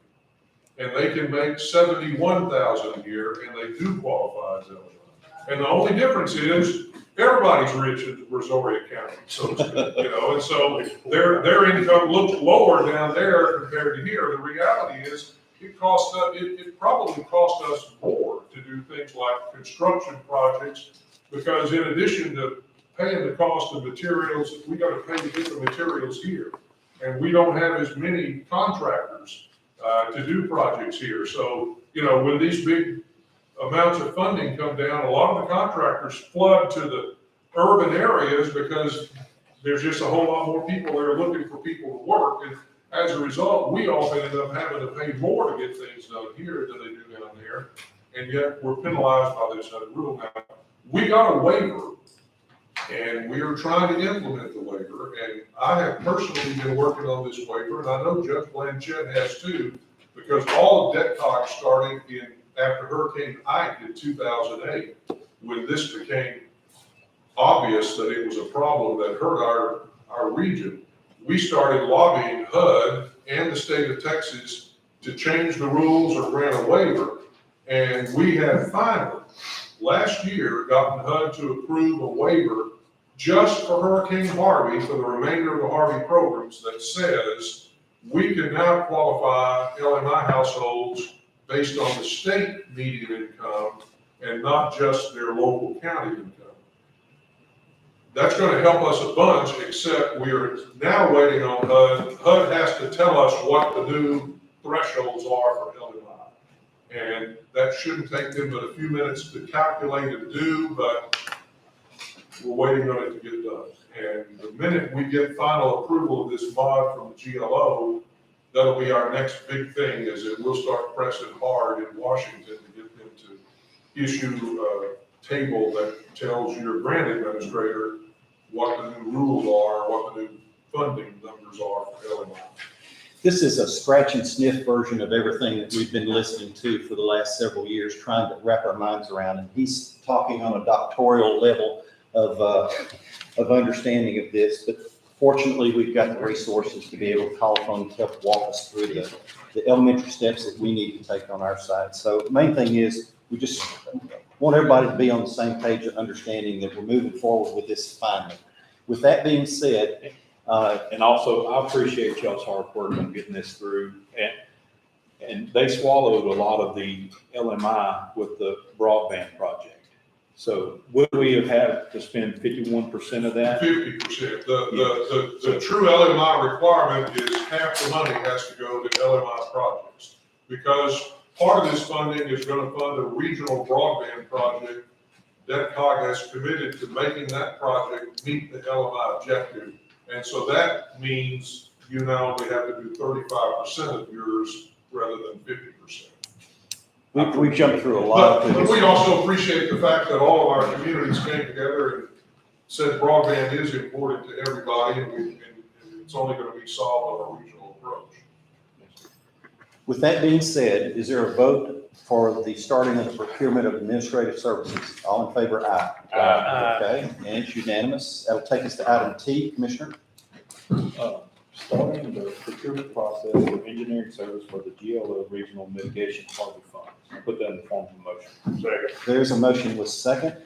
S12: and they can make $71,000 a year, and they do qualify as LMI. And the only difference is everybody's rich in Brazoria County, so to speak, and so their income looks lower down there compared to here. The reality is it probably cost us more to do things like construction projects, because in addition to paying the cost of materials, we got to pay to get the materials here. And we don't have as many contractors to do projects here. So, when these big amounts of funding come down, a lot of the contractors flood to the urban areas because there's just a whole lot more people there looking for people to work. And as a result, we often end up having to pay more to get things done here than they do down there. And yet we're penalized by this other rule. Now, we got a waiver, and we are trying to implement the waiver. And I have personally been working on this waiver, and I know Judge Blanchett has too, because all of DETCOG started after Hurricane Ike in 2008, when this became obvious that it was a problem that hurt our region. We started lobbying HUD and the state of Texas to change the rules or grant a waiver. And we have finally, last year, gotten HUD to approve a waiver just for Hurricane Harvey for the remainder of the Harvey programs that says we can now qualify LMI households based on the state median income and not just their local county income. That's going to help us a bunch, except we're now waiting on HUD. HUD has to tell us what the new thresholds are for LMI. And that shouldn't take them but a few minutes to calculate and do, but we're waiting on it to get done. And the minute we get final approval of this mod from the GLO, that'll be our next big thing, is that we'll start pressing hard in Washington to get them to issue a table that tells your grant administrator what the new rules are, what the new funding numbers are for LMI.
S2: This is a scratch and sniff version of everything that we've been listening to for the last several years, trying to wrap our minds around. And he's talking on a doctoral level of understanding of this. But fortunately, we've got the resources to be able to call upon to help walk us through the elementary steps that we need to take on our side. So the main thing is, we just want everybody to be on the same page of understanding that we're moving forward with this finally. With that being said,
S13: And also, I appreciate y'all's hard work on getting this through. And they swallowed a lot of the LMI with the broadband project. So would we have had to spend 51% of that?
S12: 50%. The true LMI requirement is half the money has to go to LMI projects. Because part of this funding is going to fund a regional broadband project. DETCOG has committed to making that project meet the LMI objective. And so that means you now only have to do 35% of yours rather than 50%.
S2: we've jumped through a lot.
S12: But we also appreciate the fact that all of our communities came together and said broadband is important to everybody, and it's only going to be solved on a regional approach.
S2: With that being said, is there a vote for the starting of the procurement of administrative services? All in favor, aye.
S13: Aye.
S2: Okay, and it's unanimous. That'll take us to item T, Commissioner.
S13: Starting the procurement process for engineering service for the GLO Regional Mitigation Harvey Funds. I'll put that in the form of a motion.
S12: Second.
S2: There's a motion with second.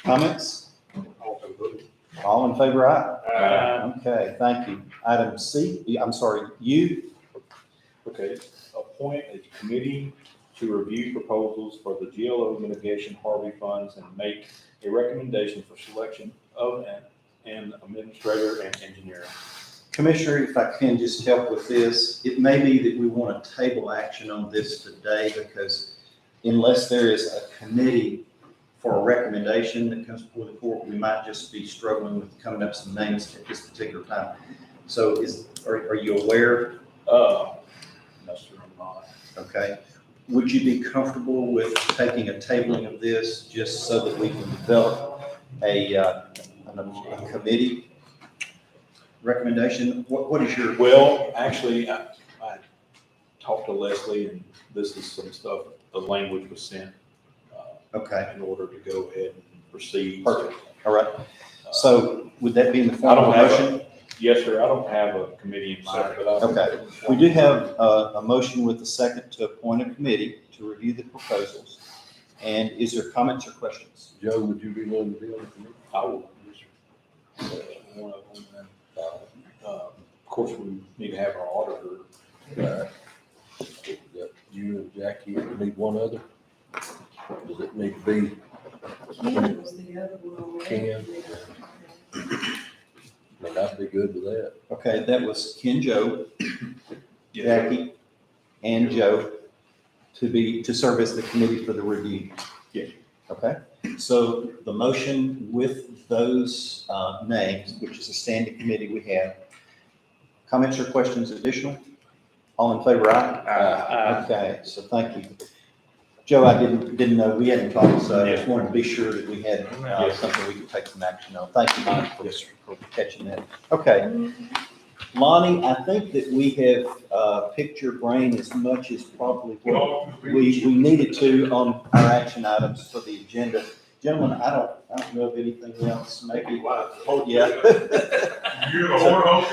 S2: Comments? All in favor, aye. Okay, thank you. Item C, I'm sorry, U.
S13: Okay, appoint a committee to review proposals for the GLO mitigation Harvey funds and make a recommendation for selection of an administrator and engineer.
S2: Commissioner, if I can just help with this, it may be that we want to table action on this today because unless there is a committee for a recommendation that comes before the court, we might just be struggling with coming up with some names at this particular time. So are you aware?
S13: No, sir, I'm not.
S2: Okay. Would you be comfortable with taking a tabling of this just so that we can develop a committee recommendation? What is your?
S13: Well, actually, I talked to Leslie, and this is some stuff, the language was sent
S2: Okay,
S13: in order to go ahead and proceed.
S2: perfect. All right. So would that be in the form of a motion?
S13: Yes, sir, I don't have a committee in mind, but I.
S2: Okay. We do have a motion with the second to appoint a committee to review the proposals. And is there comments or questions?
S10: Joe, would you be willing to be on the committee?
S13: I will. One of them, of course, we need to have our auditor.
S10: You and Jackie, need one other? Does it need to be
S4: Ken was the other one already.
S10: Ken? I mean, I'd be good with that.
S2: Okay, that was Ken, Joe, Jackie, and Joe to serve as the committee for the review.
S13: Yeah.
S2: Okay, so the motion with those names, which is a standing committee we have. Comments or questions additional? All in favor, aye? Okay, so thank you. Joe, I didn't know, we hadn't talked, so I just wanted to be sure that we had something we could take some action on. Thank you, Lonnie, for catching that. Okay. Lonnie, I think that we have picked your brain as much as probably what we needed to on our action items for the agenda. Gentlemen, I don't know of anything else, maybe, oh, yeah.
S12: You're the horn.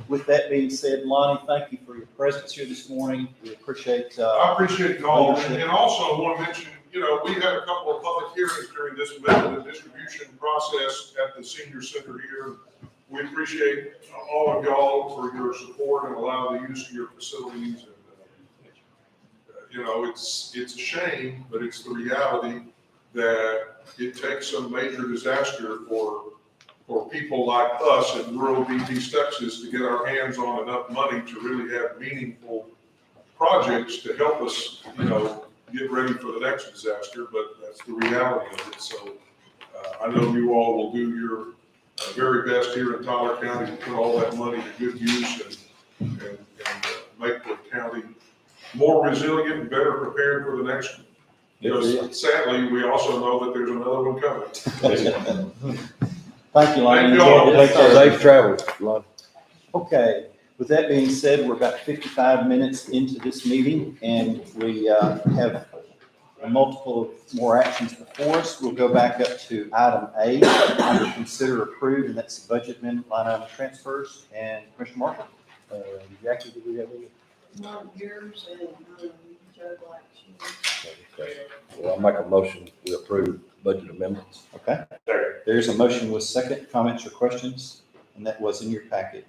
S2: With that being said, Lonnie, thank you for your presence here this morning. We appreciate.
S12: I appreciate you all, and also I want to mention, we had a couple of public hearings during this method of distribution process at the senior center here. We appreciate all of y'all for your support and allowing the use of your facilities. And, it's a shame, but it's the reality that it takes some major disaster for people like us in rural East Texas to get our hands on enough money to really have meaningful projects to help us, get ready for the next disaster, but that's the reality of it. So I know you all will do your very best here in Tyler County to put all that money to good use and make the county more resilient and better prepared for the next one. Because sadly, we also know that there's another one coming.
S2: Thank you, Lonnie.
S12: Thank you all.
S2: Take care.
S10: Safe travels, Lon.
S2: Okay, with that being said, we're about 55 minutes into this meeting, and we have multiple more actions before us. We'll go back up to item A, under consider approved, and that's the budget amendment line item transfers. And Commissioner Marshall, Jackie, did we have any?
S4: Not yours and Joe Black.
S10: Okay. Well, I'll make a motion to approve budget amendments.
S2: Okay. There's a motion with second. Comments or questions? And that was in your packet.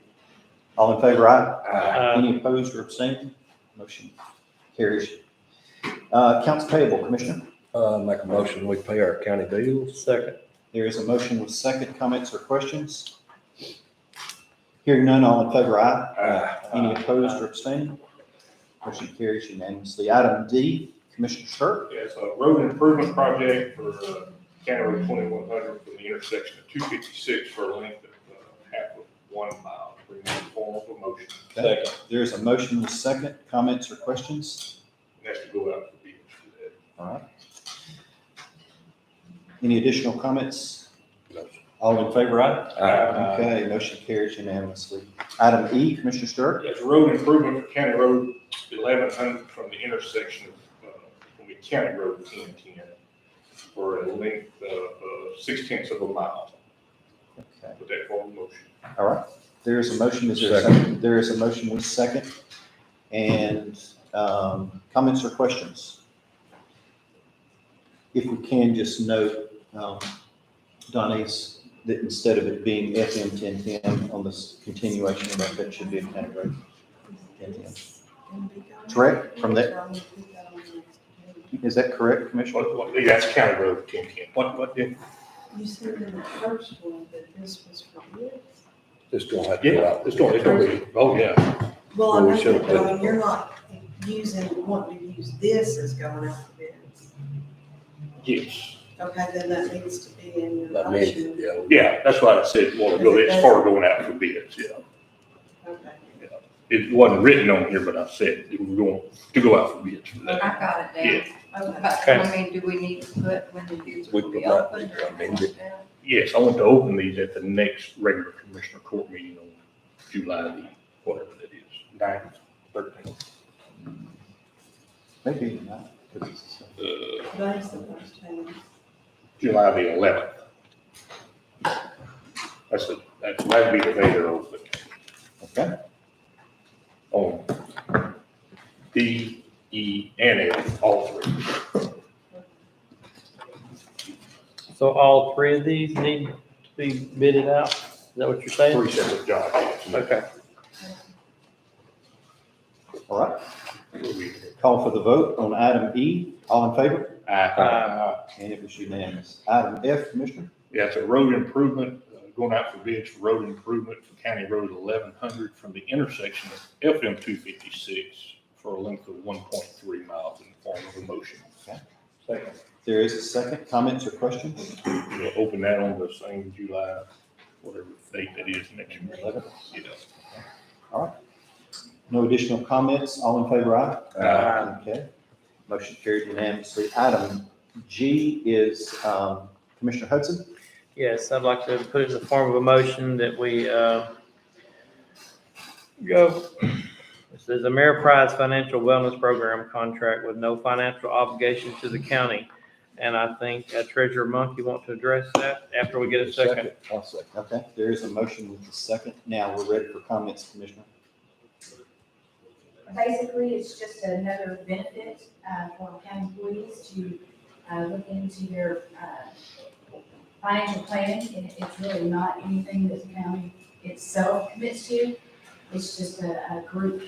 S2: All in favor, aye? Any opposed or abstaining? Motion carries. Accounts payable, Commissioner.
S10: Make a motion, we pay our county bills.
S2: Second. There is a motion with second. Comments or questions? Hearing none, all in favor, aye? Any opposed or abstaining? Motion carries unanimously. Item D, Commissioner Stirk.
S5: Yes, a road improvement project for County Road 2100 from the intersection of 256 for a length of half of 1 mile. Bring in the form of a motion.
S2: Second. There's a motion with second. Comments or questions?
S5: It has to go out for bids for that.
S2: All right. Any additional comments? All in favor, aye? Okay, motion carries unanimously. Item E, Commissioner Stirk.
S5: Yes, road improvement for County Road 1100 from the intersection of County Road 1010 for a length of 0.6 of a mile.
S2: Okay.
S5: With that form of motion.
S2: All right. There is a motion. Is there a second? There is a motion with second. And comments or questions? If we can just note, Donnie's, that instead of it being FM 1010 on this continuation of that, that should be a County Road 1010. Correct? From that, is that correct, Commissioner?
S5: That's County Road 1010. What did?
S4: You said in the first one that this was for bids?
S10: This don't have to go
S5: Yeah,
S10: out.
S5: it's going to be, oh, yeah.
S4: Well, I
S10: Well, we
S4: know
S10: should've
S4: that, but I
S10: put-
S4: mean, you're not wanting to use this as going out for bids.
S5: Yes.
S4: Okay, then that needs to be in your
S10: That means,
S4: motion.
S10: yeah.
S5: Yeah, that's why I said, well, go as far as going out for bids, yeah.
S4: Okay.
S5: It wasn't written on here, but I said it was going to go out for bids for
S6: I
S5: that.
S6: got it
S5: Yeah.
S6: down.
S4: Okay.
S6: But, I mean, do we need to put when the bids
S10: We
S6: will
S10: put
S6: be
S10: that,
S6: open?
S10: I mean, it-
S5: Yes, I want to open these at the next regular commissioner court meeting on July the, whatever that is, 9th, 13th.
S2: Maybe not.
S4: That's the first time.
S5: July the 11th. That'd be the day they're open.
S2: Okay.
S5: On D, E, and F, all three.
S14: So all three of these need to be bidded out? Is that what you're saying?
S5: Three separate jobs. yes.
S14: Okay.
S2: All right. Call for the vote on item E. All in favor? And it was unanimous. Item F, Commissioner.
S5: Yeah, it's a road improvement, going out for bids for road improvement for County Road 1100 from the intersection of FM 256 for a length of 1.3 miles in the form of a motion.
S2: Okay.
S5: Second.
S2: There is a second. Comments or questions?
S5: We'll open that on the same July, whatever date that is next year.
S2: 11th.
S5: Yeah.
S2: All right. No additional comments. All in favor, aye? Okay. Motion carried unanimously. Item G is Commissioner Hudson.
S14: Yes, I'd like to put it in the form of a motion that we go, it says Ameriprise Financial Wellness Program contract with no financial obligation to the county. And I think Treasurer Monk, you want to address that after we get a second?
S10: I'll second.
S2: Okay, there is a motion with the second. Now we're ready for comments, Commissioner.
S3: Basically, it's just another benefit for county employees to look into their financial planning. And it's really not anything that the county itself commits to. It's just a group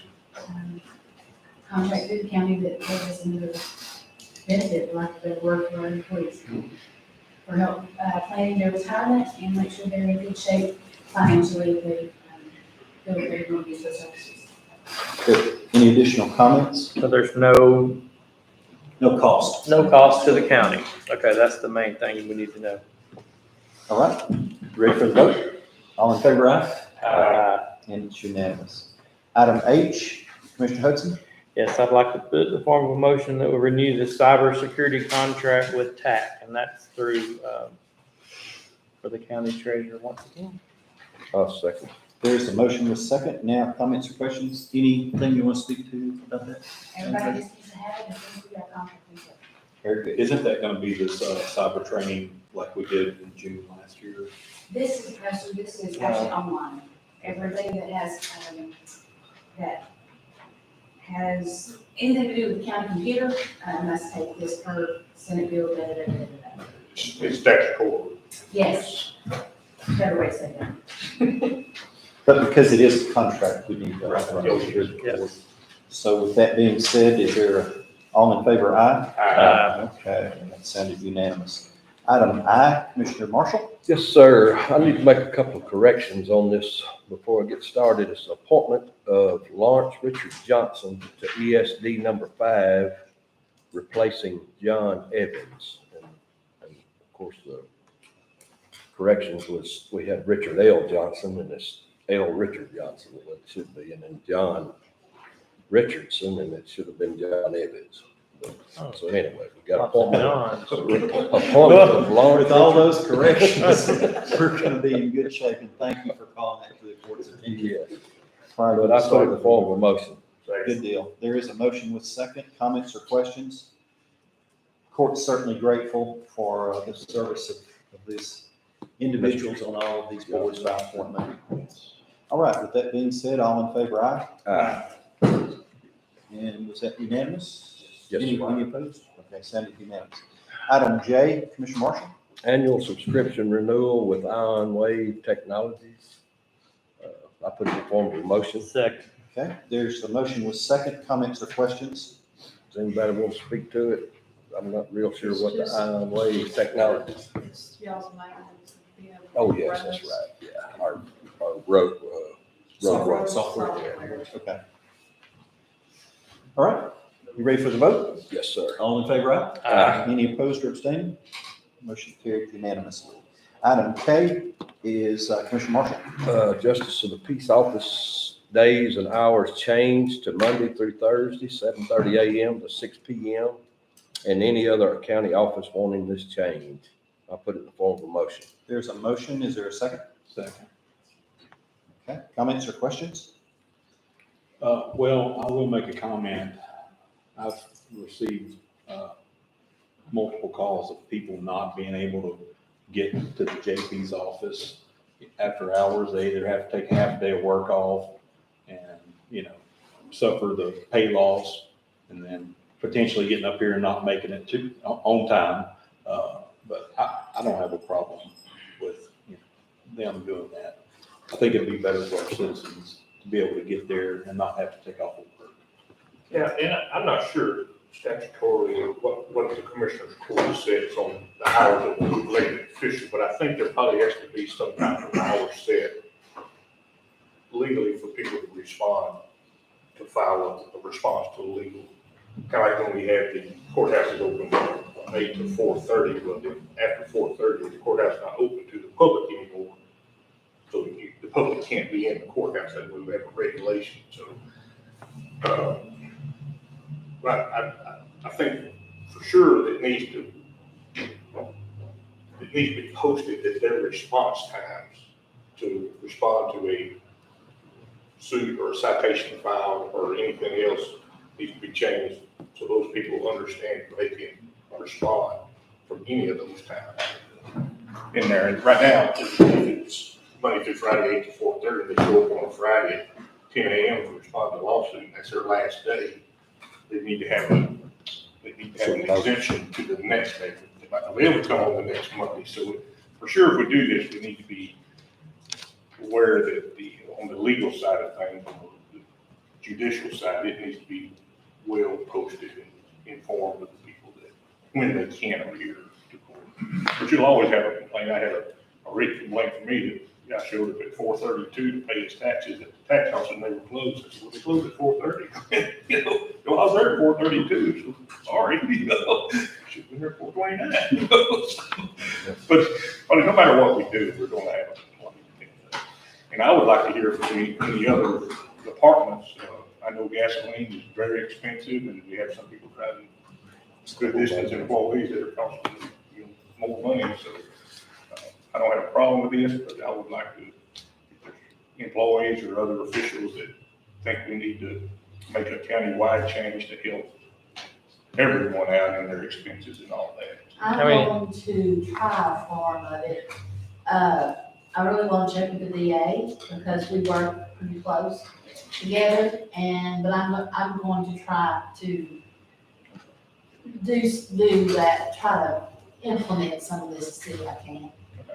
S3: contract through the county that gives us another benefit, like the work for our employees. For help planning their retirement and make sure they're in good shape financially if they feel that they're going to use those services.
S2: Good. Any additional comments?
S14: So there's no
S2: No cost.
S14: cost to the county. Okay, that's the main thing we need to know.
S2: All right, ready for the vote? All in favor, aye? And it's unanimous. Item H, Commissioner Hudson.
S14: Yes, I'd like to put in the form of a motion that we renew the cybersecurity contract with TAC, and that's through, for the county treasurer once again.
S10: I'll second.
S2: There's a motion with second. Now, comments or questions? Anything you want to speak to about that?
S3: Everybody just needs to have it, and then we got contract in place.
S2: Very good.
S13: Isn't that gonna be this, cyber training like we did in June last year?
S3: This is actually online. Everything that has anything to do with the county computer, must take this per Senate Bill, da, da, da, da, da.
S5: It's statutory.
S3: Yes, better way to say that.
S2: But because it is a contract, we need to.
S14: Yes.
S2: So with that being said, is there, all in favor, aye? Okay, that sounded unanimous. Item I, Commissioner Marshall.
S10: Yes, sir. I need to make a couple of corrections on this before I get started. It's the appointment of Lawrence Richard Johnson to ESD number 5, replacing John Evans. And of course, the corrections was, we had Richard L. Johnson, and it's L. Richard Johnson, what it should be, and then John Richardson, and it should have been John Evans. So anyway, we got appointment of Lawrence.
S2: With all those corrections, we're going to be in good shape, and thank you for calling that to the court's attention.
S10: Yes,
S2: Prior to
S10: but
S2: the
S10: I put
S2: start
S10: it in the form of a motion.
S2: Good deal. There is a motion with second. Comments or questions? Court's certainly grateful for the service of these individuals on all of these boards by appointment. All right, with that being said, all in favor, aye?
S10: Aye.
S2: And was that unanimous?
S10: Yes,
S2: Any
S10: sir.
S2: opposed? Okay, sounded unanimous. Item J, Commissioner Marshall.
S10: Annual subscription renewal with Ion Wave Technologies. I put it in the form of a motion.
S14: Second.
S2: Okay, there's a motion with second. Comments or questions?
S10: Does anybody want to speak to it? I'm not real sure what the Ion Wave Technologies.
S4: It's y'all's maintenance.
S10: Oh, yes, that's right. Yeah, our road
S2: Software. Okay. All right, you ready for the vote?
S10: Yes, sir.
S2: All in favor, aye?
S10: Aye.
S2: Any opposed or abstaining? Motion carried unanimously. Item K is Commissioner Marshall.
S10: Justice of the Peace Office days and hours changed to Monday through Thursday, 7:30 a.m. to 6 p.m. And any other county office wanting this change. I'll put it in the form of a motion.
S2: There's a motion. Is there a second?
S13: Second.
S2: Okay, comments or questions?
S13: Well, I will make a comment. I've received, multiple calls of people not being able to get to the JP's office after hours. They either have to take half a day of work off and, suffer the pay loss, and then potentially getting up here and not making it on time. But I don't have a problem with them doing that. I think it'd be better for our citizens to be able to get there and not have to take off work.
S5: Yeah, and I'm not sure statutorily what the commissioner's court says on the hours of the elected official, but I think there probably has to be some kind of hour set legally for people to respond, to file a response to legal. Kind of like when we had the courthouse is open from 8 to 4:30, but then after 4:30, the courthouse is not open to the public anymore. So the public can't be in the courthouse, that we have a regulation, so. But I think for sure it needs to be posted that their response times to respond to a suit or a citation filed or anything else needs to be changed so those people understand they can respond from any of those times in there. And right now, if it's Monday through Friday, 8 to 4:30, they show up on Friday at 10 a.m. to respond to a lawsuit, and that's their last day. They need to have an exemption to the next day. They might not be able to come on the next Monday. So for sure, if we do this, we need to be aware that on the legal side of things, on the judicial side, it needs to be well posted and informed of the people that when they can appear to court. But you'll always have a complaint. I had a written complaint from me that I showed up at 4:32 to pay his taxes at the tax office and they were closed. I said, well, they closed at 4:30. I was there at 4:32, so sorry, should have been there at 4:29. But nobody matter what we do, we're gonna have a complaint. And I would like to hear from any other departments. I know gasoline is very expensive, and we have some people driving good distance employees that are costing, more money, so I don't have a problem with this, but I would like to, if there's employees or other officials that think we need to make a county-wide change to help everyone out in their expenses and all that.
S3: I'm going to try a form of it. I really want to check with the DA because we work pretty close together, but I'm going to try to do that, try to implement some of this, see if I can.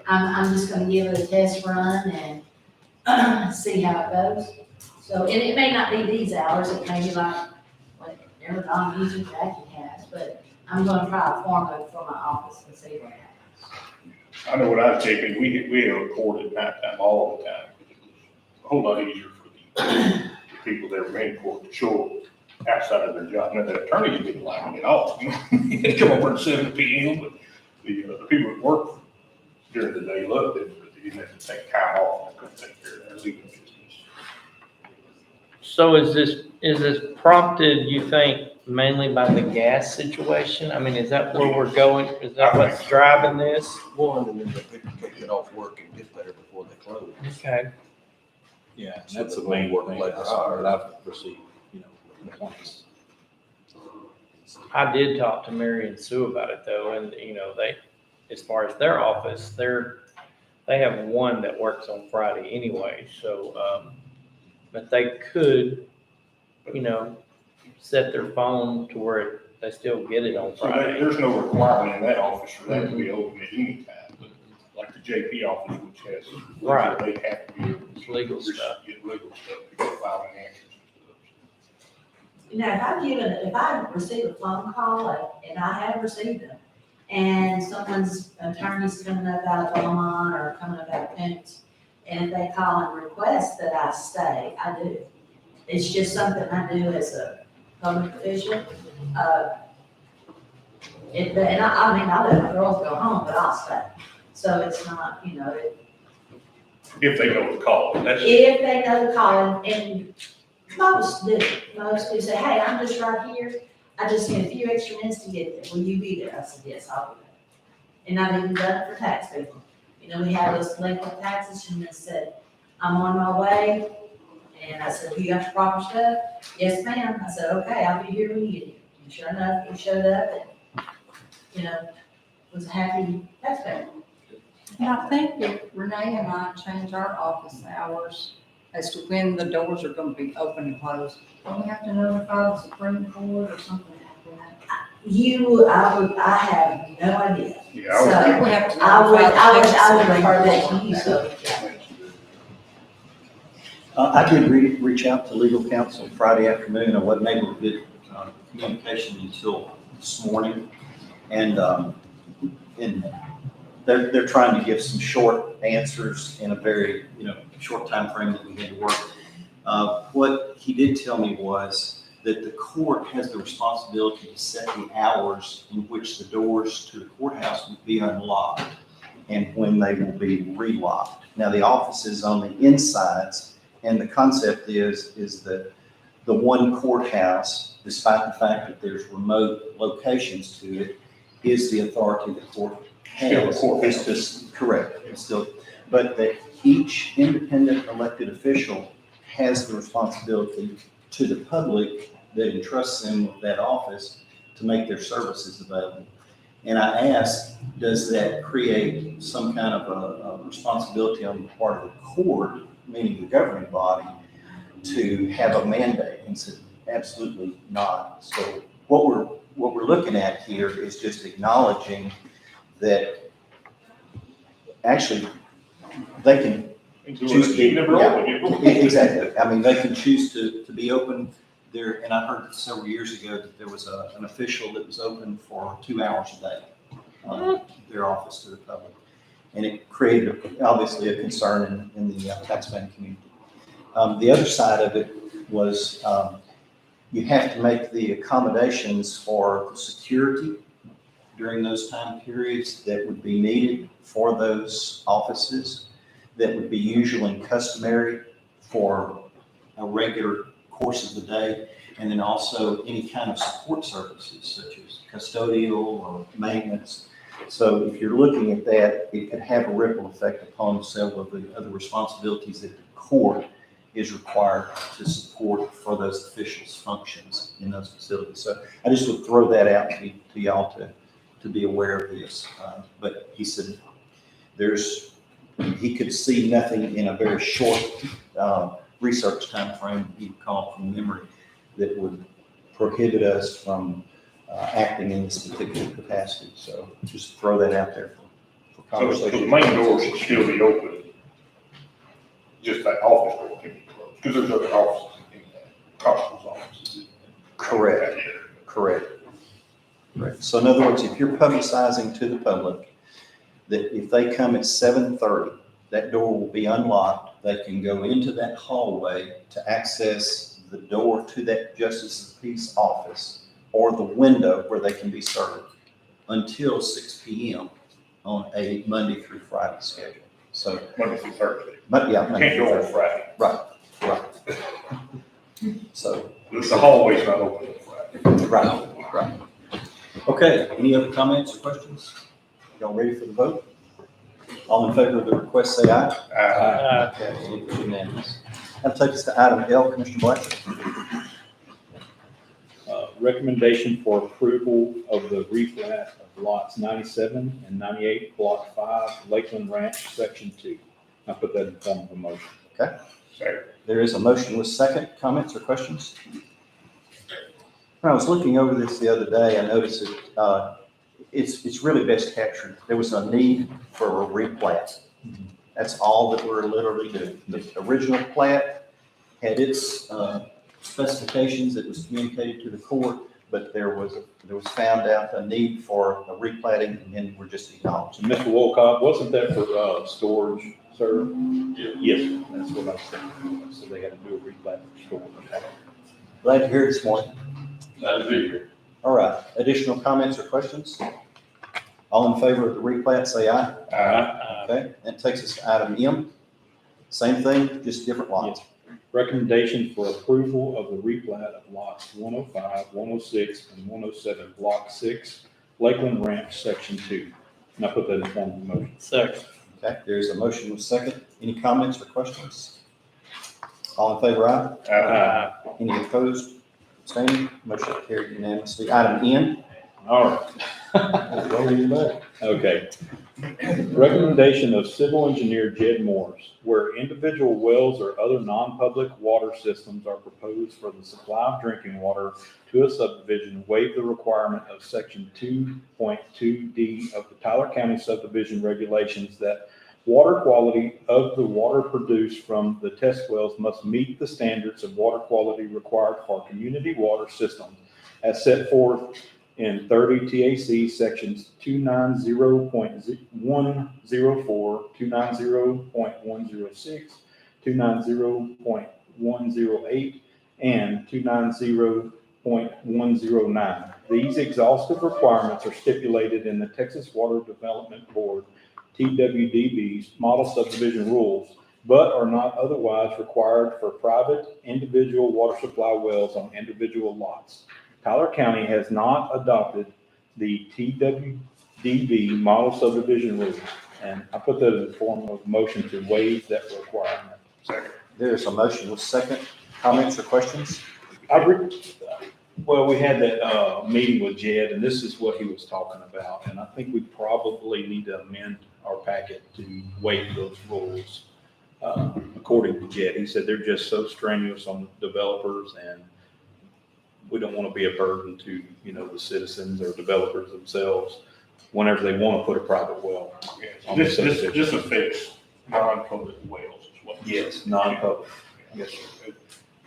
S3: I'm just gonna give it a test run and see how it goes. So, and it may not be these hours, it may be like, whatever non-user Jackie has, but I'm gonna try a form of it for my office and see what happens.
S5: I know what I've taken, we have recorded nighttime all the time. It was a whole lot easier for the people that were in court to show up outside of their job. Now, the attorneys didn't like it at all. They come over at 7 p.m., but the people that work during the day loved it, but they didn't have to take time off. They couldn't take care of their legal business.
S14: So is this prompted, you think, mainly by the gas situation? I mean, is that where we're going? Is that what's driving this?
S10: One, and then the people can't get off work and get there before they close.
S14: Okay.
S13: Yeah,
S10: So
S13: that's the
S10: they
S13: main
S10: work
S13: thing
S10: late
S13: that I've received, complaints.
S14: I did talk to Mary and Sue about it though, and they, as far as their office, they have one that works on Friday anyway, so, but they could, set their phone to where they still get it on
S5: So
S14: Friday.
S5: there's no requirement in that office for that to be open at any time, but like the JP office, which has.
S14: Right.
S5: They have to be able
S14: It's
S5: to.
S14: legal stuff.
S5: Get legal stuff, to go filing answers and
S3: If I receive a phone call, and I have received them, and someone's attorney's coming up out of Beaumont or coming up out of Phoenix, and if they call and request that I stay, I do. It's just something I do as a public official. And I let my girls go home, but I'll stay. So it's not,
S5: stuff. If they know the call, that's.
S3: if they know the call, and most do say, hey, I'm just right here, I just need a few extra minutes to get there, will you be there? I said, yes, I'll be there. And I've even done it for tax people. We have those delinquent taxes, and they said, I'm on my way, and I said, you got your proper stuff? Yes, ma'am. I said, okay, I'll be here when you get here. And sure enough, he showed up and, was a happy taxpayer.
S15: And I think if Renee and I change our office hours as to when the doors are gonna be open and closed, don't we have to notify the Supreme Court or something like that?
S3: I have no idea.
S5: Yeah, I would
S15: I
S5: think
S15: think we have to
S3: I would
S15: notify the
S3: refer that
S15: Supreme
S3: to you,
S15: Court.
S3: so.
S2: I did reach out to legal counsel Friday afternoon. I wasn't able to get communication until this morning. And they're trying to give some short answers in a very, short time frame that we had to work. What he did tell me was that the court has the responsibility to set the hours in which the doors to the courthouse will be unlocked and when they will be relocked. Now, the office is on the insides, and the concept is that the one courthouse, despite the fact that there's remote locations to it, is the authority the court has. It's just correct. It's still, but that each independent elected official has the responsibility to the public that entrusts them with that office to make their services available. And I asked, does that create some kind of a responsibility on the part of the court, meaning the governing body, to have a mandate? And said, absolutely not. So what we're looking at here is just acknowledging that actually they can choose to be. Exactly. I mean, they can choose to be open there. And I heard several years ago that there was an official that was open for 2 hours a day, their office to the public. And it created obviously a concern in the taxpaying community. The other side of it was you have to make the accommodations for the security during those time periods that would be needed for those offices that would be usual and customary for a regular course of the day, and then also any kind of support services such as custodial or maintenance. So if you're looking at that, it could have a ripple effect upon several of the other responsibilities that the court is required to support for those officials' functions in those facilities. So I just would throw that out to y'all to be aware of this. But he said he could see nothing in a very short research time frame, he called from memory, that would prohibit us from acting in this particular capacity. So just throw that out there for
S5: So
S2: conversation.
S5: the main door should still be open, just that office door can be closed, because there's other offices in that, constable's offices.
S2: Correct. Correct. So in other words, if you're publicizing to the public that if they come at 7:30, that door will be unlocked, they can go into that hallway to access the door to that justice of peace office or the window where they can be served until 6 p.m. on a Monday through Friday schedule. So
S5: Monday through Thursday.
S2: But yeah, Monday
S5: Can't
S2: through
S5: go on
S2: Thursday.
S5: Friday.
S2: Right. So.
S5: The hallway's not open on Friday.
S2: Right. Okay, any other comments or questions? Y'all ready for the vote? All in favor of the request, say aye. Okay, it is unanimous. That'll take us to item L, Commissioner Black.
S13: Recommendation for approval of the replat of lots 97 and 98, block 5, Lakeland Ranch, section 2. I put that in form of a motion.
S2: Okay.
S5: Second.
S2: There is a motion with second. Comments or questions? When I was looking over this the other day, I noticed that it's really best captured. There was a need for a replat. That's all that we're literally doing. The original plat had its specifications that was communicated to the court, but there was found out a need for a replatting, and we're just acknowledging.
S13: Mr. Wolcott, wasn't that for storage, sir? Yes, that's what I was thinking. So they had to do a replat for storage.
S2: Glad to hear it this morning.
S5: Glad to be here.
S2: All right, additional comments or questions? All in favor of the replat, say aye. Okay, that takes us to item M. Same thing, just different lots.
S13: Recommendation for approval of the replat of lots 105, 106, and 107, block 6, Lakeland Ranch, section 2. And I put that in form of a motion.
S14: Second.
S2: Okay, there's a motion with second. Any comments or questions? All in favor, aye. Any opposed? Abstaining? Motion carried unanimously. Item N.
S13: All right. Okay. Recommendation of civil engineer Jed Morris, where individual wells or other non-public water systems are proposed for the supply of drinking water to a subdivision, waive the requirement of section 2.2D of the Tyler County subdivision regulations that water quality of the water produced from the test wells must meet the standards of water quality required for community water systems as set forth in 30 TAC sections 290.104, 290.106, 290.108, and 290.109. These exhaustive requirements are stipulated in the Texas Water Development Board, TWDB's model subdivision rules, but are not otherwise required for private individual water supply wells on individual lots. Tyler County has not adopted the TWDB model subdivision rules, and I put that in the form of a motion to waive that requirement.
S5: Second.
S2: There's a motion with second. Comments or questions?
S13: Well, we had that meeting with Jed, and this is what he was talking about, and I think we probably need to amend our packet to waive those rules. According to Jed, he said they're just so strenuous on developers, and we don't want to be a burden to, the citizens or developers themselves whenever they want to put a private well.
S5: This affects non-public wells as well.
S13: Yes, non-public. Yes, sir.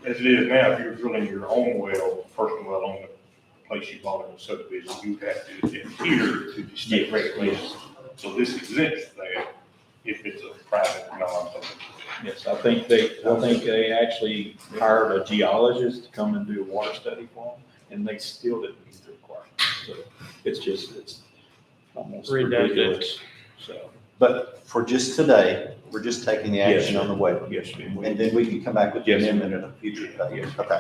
S5: As it is now, if you're drilling your own well, personal well on the place you bought in the subdivision, you have to adhere to the state regulations. So this exempts that if it's a private, non-public.
S13: Yes, I think they actually hired a geologist to come and do a water study for them, and they still didn't meet the requirements. So it's almost
S14: Redundant.
S13: ridiculous. So,
S2: But for just today, we're just taking the action on the waiver.
S13: yes, ma'am.
S2: And then we can come back with the
S13: Yes, sir.
S2: amendment at a future date.
S13: Yes.
S2: Okay.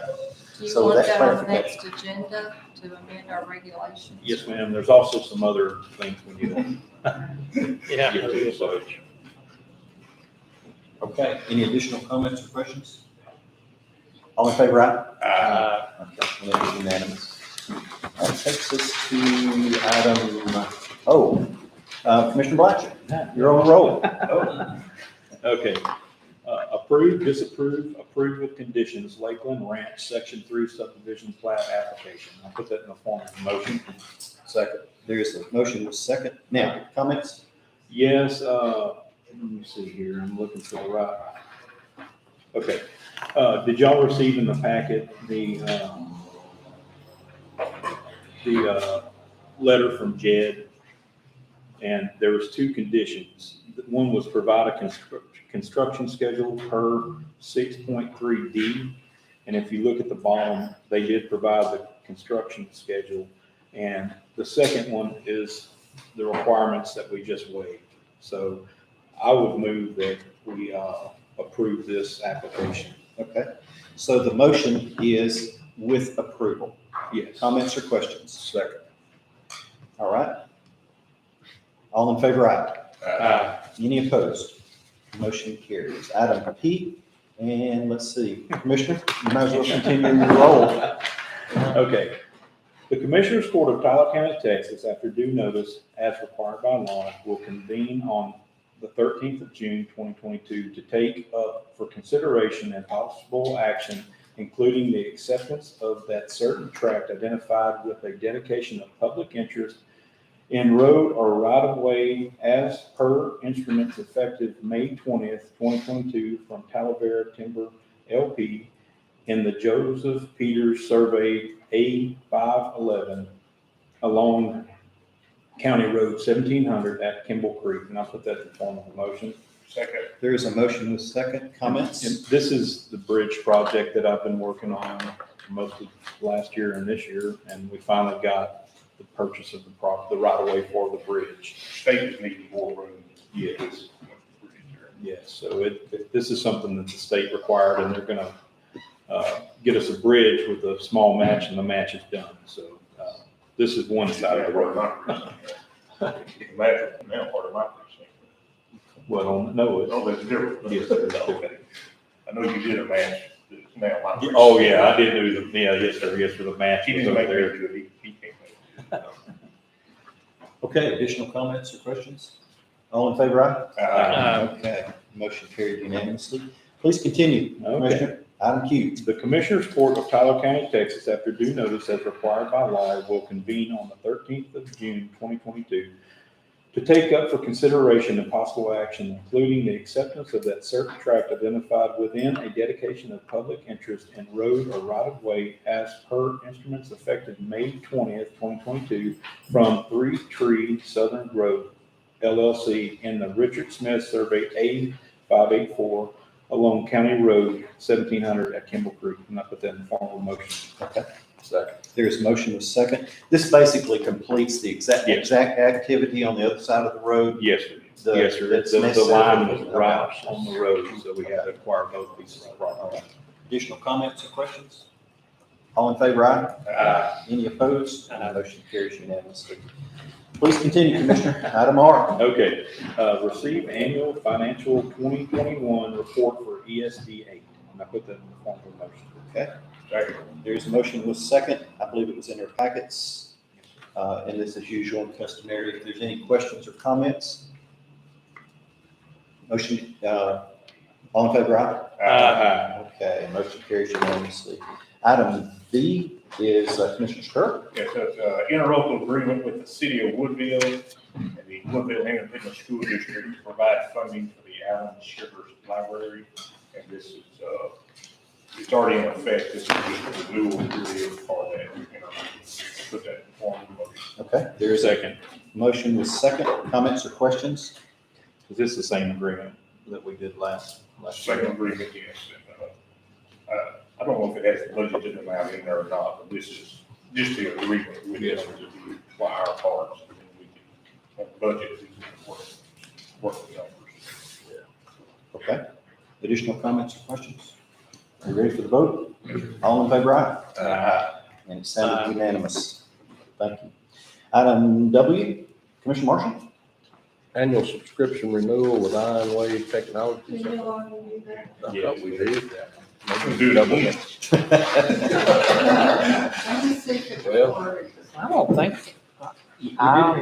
S15: Do you
S2: So
S15: want
S2: that's
S15: that on the
S2: clarification.
S15: next agenda to amend our regulations?
S13: Yes, ma'am. There's also some other things we need to
S14: Yeah.
S13: get to, so.
S2: Okay, any additional comments or questions? All in favor, aye? Okay, that is unanimous. That takes us to item, Commissioner Blatcher, you're on a roll.
S13: Okay. Approve, disapprove, approve with conditions, Lakeland Ranch, Section 3 subdivision plat application. I'll put that in the form of a motion.
S2: Second. There's a motion with second. Now, comments?
S13: Yes, let me see here, I'm looking for the right. Okay, did y'all receive in the packet the letter from Jed? And there was two conditions. One was provide a construction schedule per 6.3D. And if you look at the bottom, they did provide the construction schedule. And the second one is the requirements that we just waived. So I would move that we approve this application.
S2: Okay, so the motion is with approval.
S13: Yes.
S2: Comments or questions?
S13: Second.
S2: All right. All in favor, aye? Any opposed? Motion carries. Item P, and let's see, Commissioner, you might as well continue your roll.
S13: Okay. The Commissioners Court of Tyler County, Texas, after due notice as required by law, will convene on the 13th of June, 2022, to take up for consideration and possible action, including the acceptance of that certain tract identified with a dedication of public interest in road or right-of-way as per instruments effective May 20th, 2022 from Talavera Timber LP in the Joseph Peters Survey A511 along County Road 1700 at Kimball Creek. And I'll put that in the form of a motion.
S5: Second.
S2: There is a motion with second. Comments?
S13: And this is the bridge project that I've been working on most of last year and this year, and we finally got the purchase of the right-of-way for the bridge.
S5: State is needing more room.
S13: Yes. Yes, so this is something that the state required, and they're gonna get us a bridge with a small match, and the match is done. So this is one side of the road.
S5: Imagine now part of my precinct.
S13: Well, no, it's.
S5: Oh, that's different.
S13: Yes, sir.
S5: Okay. I know you did a match. It's now my precinct.
S13: Oh, yeah, I did do the, yes, sir, yes, for the match.
S5: He
S13: was
S5: didn't
S13: over
S5: make
S13: there.
S5: very good. He can't make it.
S2: Okay, additional comments or questions? All in favor, aye? Okay, motion carried unanimously. Please continue, Commissioner. Item Q.
S13: The Commissioners Court of Tyler County, Texas, after due notice as required by law, will convene on the 13th of June, 2022, to take up for consideration and possible action, including the acceptance of that certain tract identified within a dedication of public interest in road or right-of-way as per instruments effective May 20th, 2022, from 3 Tree Southern Growth LLC in the Richard Smith Survey A584 along County Road 1700 at Kimball Creek. And I put that in the form of a motion.
S2: Okay. Second. There's a motion with second. This basically completes the exact activity on the other side of the road.
S13: Yes, sir. Yes, sir.
S2: That's
S13: The
S2: necessary.
S13: line was right on the road, so we had to acquire both pieces of property.
S2: Additional comments or questions? All in favor, aye? Any opposed? Motion carries unanimously. Please continue, Commissioner. Item R.
S13: Okay, receive annual financial 2021 report for ESD8. And I put that in the form of a motion.
S2: Okay. There's a motion with second. I believe it was in your packets. And this is usual and customary. If there's any questions or comments. Motion, all in favor, aye? Okay, motion carries unanimously. Item B is Commissioner Stirk.
S5: Yes, that's interlocal agreement with the city of Woodville and the Woodville Independent School District to provide funding for the Allen Sugar Library. And this is, it's already in effect. This is just a renewal period for that. Put that in form of a motion.
S2: Okay, there is a motion with second. Comments or questions?
S13: Is this the same agreement that we did last
S5: Same
S13: year?
S5: agreement, yes. And, I don't know if it has the budgeted amount in there or not, but this is just the agreement with them to do our parts. And then we can budget, work the hours.
S2: Okay. Additional comments or questions? Are you ready for the vote? All in favor, aye? And it sounded unanimous. Thank you. Item W, Commissioner Marshall?
S10: Annual subscription renewal with Iron Wave
S4: Do
S10: Technologies.
S4: you want to do that?
S10: I thought we did.
S5: Maybe do it again.
S15: Let me see if it's
S10: Well-
S15: recorded.
S14: I don't think so.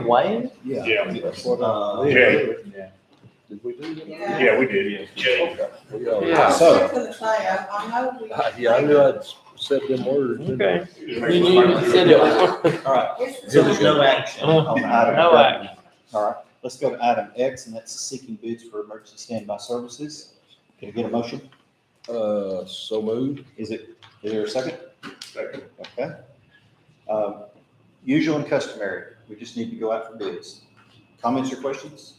S14: Wayne?
S5: Yeah.
S2: That's what,
S5: Jay.
S13: Yeah.
S10: Did we do that?
S5: Yeah, we did, yeah.
S10: Okay. We all-
S14: Yeah.
S2: So-
S4: I was gonna say, I know we.
S10: Yeah, I knew I'd said them words. didn't I?
S14: Okay. You said it.
S2: all right. So there's no action on item
S14: No
S2: W.
S14: action.
S2: All right, let's go to item X, and that's seeking bids for emergency standby services. Can I get a motion?
S10: So moved.
S2: Is there a second?
S5: Second.
S2: Okay. Usual and customary, we just need to go out for bids. Comments or questions?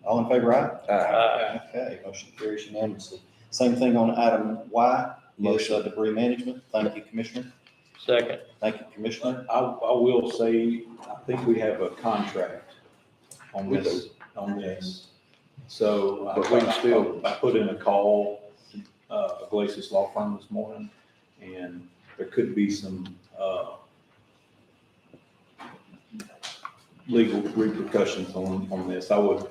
S2: All in favor, aye? Okay, motion carries unanimously. Same thing on item Y, is debris management. Thank you, Commissioner.
S14: Second.
S2: Thank you, Commissioner.
S13: I will say, I think we have a contract on this, So
S10: But we still-
S13: I put in a call to Glacis Law Firm this morning, and there could be some legal repercussions on this. I would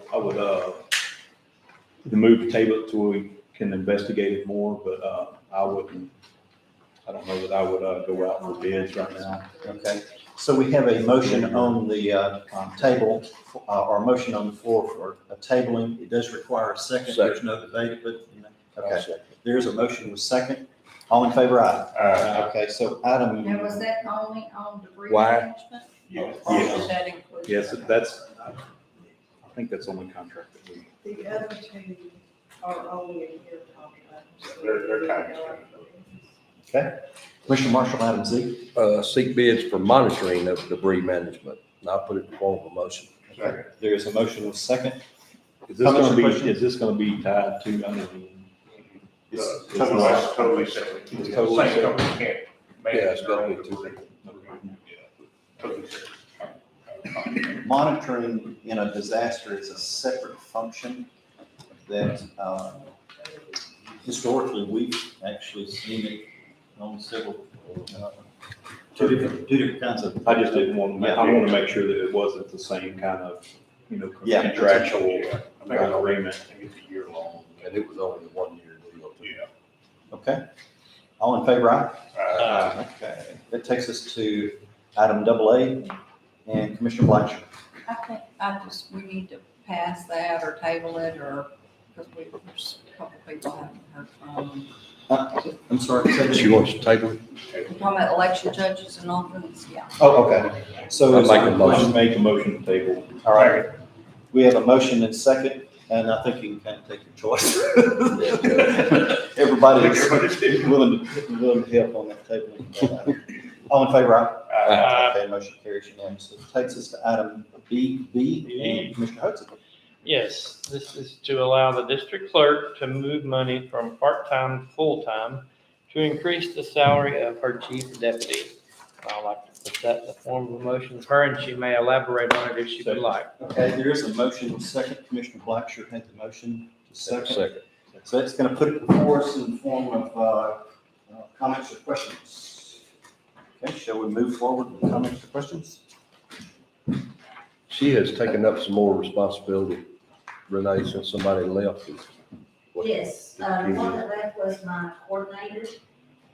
S13: move to table it till we can investigate it more, but I don't know that I would go out for bids right now.
S2: Okay, so we have a motion on the table, or a motion on the floor for a tabling. It does require a second. There's no debate, but, okay. There's a motion with second. All in favor, aye? Okay, so item.
S15: Now, was that only on debris
S10: Why?
S15: management?
S5: Yeah.
S15: Or does that include?
S13: Yes, I think that's on the contract that we.
S4: The other two are only a year contract. so
S5: They're kind of-
S2: Okay. Commissioner Marshall, item Z.
S10: Seek bids for monitoring of debris management. And I'll put it in form of a motion.
S2: Okay. There is a motion with second.
S13: Is this
S2: Comments or
S13: gonna be,
S2: questions?
S13: is this gonna be tied to, I mean,
S5: Totally separate.
S13: It's totally
S5: Same company can't manage
S10: Yeah, it's
S5: their
S10: gotta
S5: own
S10: be two.
S5: Totally separate.
S2: Monitoring in a disaster is a separate function that historically we've actually seen it on several, two different kinds of.
S13: I just didn't want, I want to make sure that it wasn't the same kind of,
S2: Yeah.
S13: contractual
S5: I think it's
S13: agreement.
S5: I think it's a year long.
S10: And it was only a 1 year deal.
S5: Yeah.
S2: Okay. All in favor, aye? Okay. That takes us to item AA and Commissioner Blanchard.
S15: We need to pass that or table it, or, because there's a couple people haven't heard from.
S2: I'm sorry. say that
S10: She
S2: again.
S10: wants to table it?
S15: We're talking about election judges and alternates, yeah.
S2: Oh, okay. So.
S10: I'll make a motion.
S13: Just make a motion to table.
S2: All right. We have a motion and second, and I think you can kind of take your choice. Everybody is willing to help on that table. All in favor, aye? Okay, motion carries unanimously. Takes us to item B, and Commissioner Hudson.
S14: Yes, this is to allow the district clerk to move money from part-time to full-time to increase the salary of her chief deputy. I'd like to put that in the form of a motion for her, and she may elaborate on it if she would like.
S2: Okay, there is a motion with second. Commissioner Blacksher had the motion to second.
S10: Second.
S2: So that's going to put it before us in the form of comments or questions. Okay, shall we move forward with comments or questions?
S10: She has taken up some more responsibility, Renee, since somebody left.
S6: Yes, the one that left was my coordinator,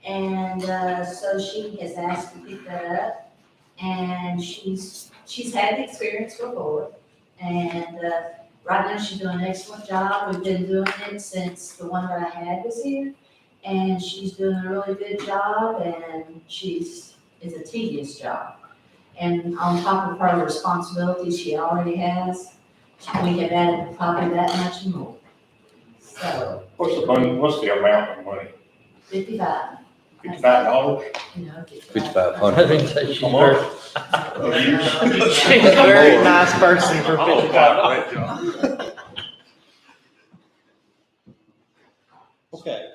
S6: and so she has asked to pick that up. And she's had the experience before, and right now she's doing an excellent job. We've been doing it since the one that I had was here, and she's doing a really good job, and it's a tedious job. And on top of her responsibilities she already has, we have added probably that much more. So,
S5: What's the amount of money?
S6: 55,
S5: $55?
S6: you know.
S10: 5,500.
S14: I think that she's
S5: A
S14: very,
S5: month?
S14: she's a very nice person for
S5: Oh,
S14: $55.
S5: God, great job.
S2: Okay.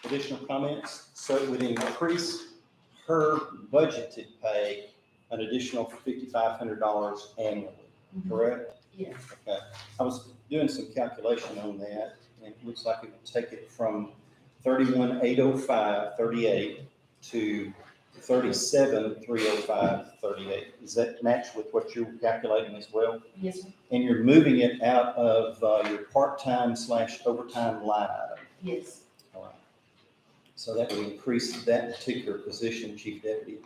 S2: Additional comments? So it would increase her budgeted pay an additional $5,500 annually, correct?
S3: Yes.
S2: Okay, I was doing some calculation on that, and it looks like it would take it from 31,805.38 to 37,305.38. Does that match with what you're calculating as well?
S3: Yes, sir.
S2: And you're moving it out of your part-time / overtime line item.
S3: Yes.
S2: All right. So that would increase that particular position, chief deputy,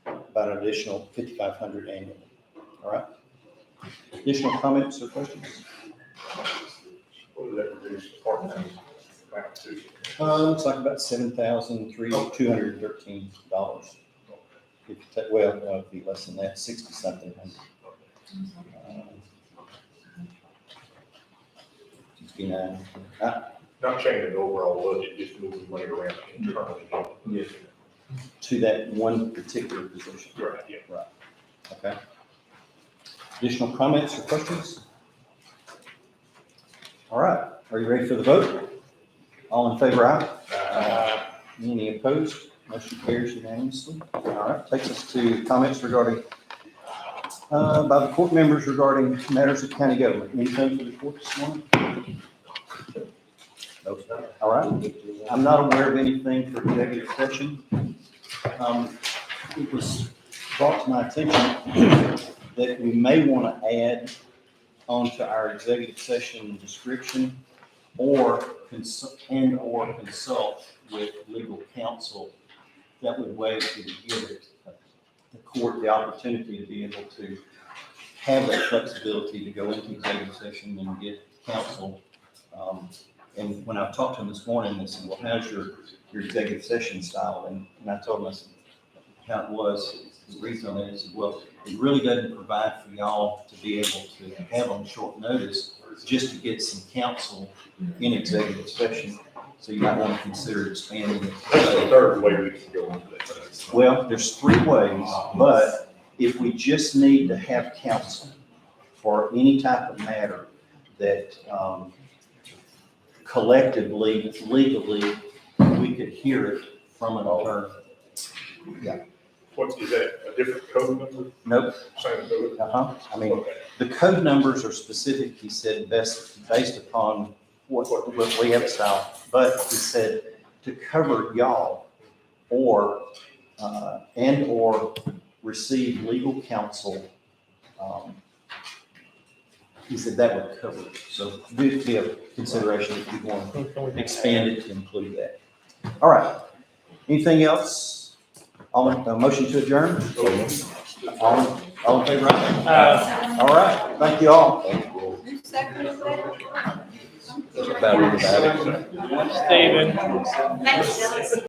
S2: about an additional $5,500 annually. All right. Additional comments or questions?
S5: What does that reduce part-time back to?
S2: Looks like about $7,213. If you take, well, no, it'd be less than that, 60-something. 69.
S5: Not changing the overall budget, just moving money around internally.
S2: Yes. To that one particular position.
S5: Right, yeah.
S2: Right. Okay. Additional comments or questions? All right, are you ready for the vote? All in favor, aye? Any opposed? Motion carries unanimously. All right, takes us to comments regarding, by the court members regarding matters of county government. Anything for the court this morning? No, sir. All right, I'm not aware of anything for executive session. It was brought to my attention that we may want to add onto our executive session description or consult with legal counsel. That would way to give the court the opportunity to be able to have that flexibility to go into executive session and get counsel. And when I talked to him this morning, they said, well, how's your executive session style? And I told him, I said, how it was, the reason on that is, well, it really doesn't provide for y'all to be able to have on short notice just to get some counsel in executive session. So you might want to consider expanding it.
S5: That's the third way we can go into that.
S2: Well, there's 3 ways, but if we just need to have counsel for any type of matter that collectively, legally, we could hear it from an attorney. Yeah.
S5: What, is that a different code number?
S2: Nope.
S5: Same code?
S2: I mean, the code numbers are specific, he said, based upon what we have style. But he said to cover y'all or, and/or receive legal counsel, he said that would cover it. So it'd be a consideration if you want to expand it to include that. All right. Anything else? Motion to adjourn? All in favor? All right. Thank you all.
S15: Who seconded that?
S10: That's about it.
S14: Stephen.
S6: Thanks, Phyllis.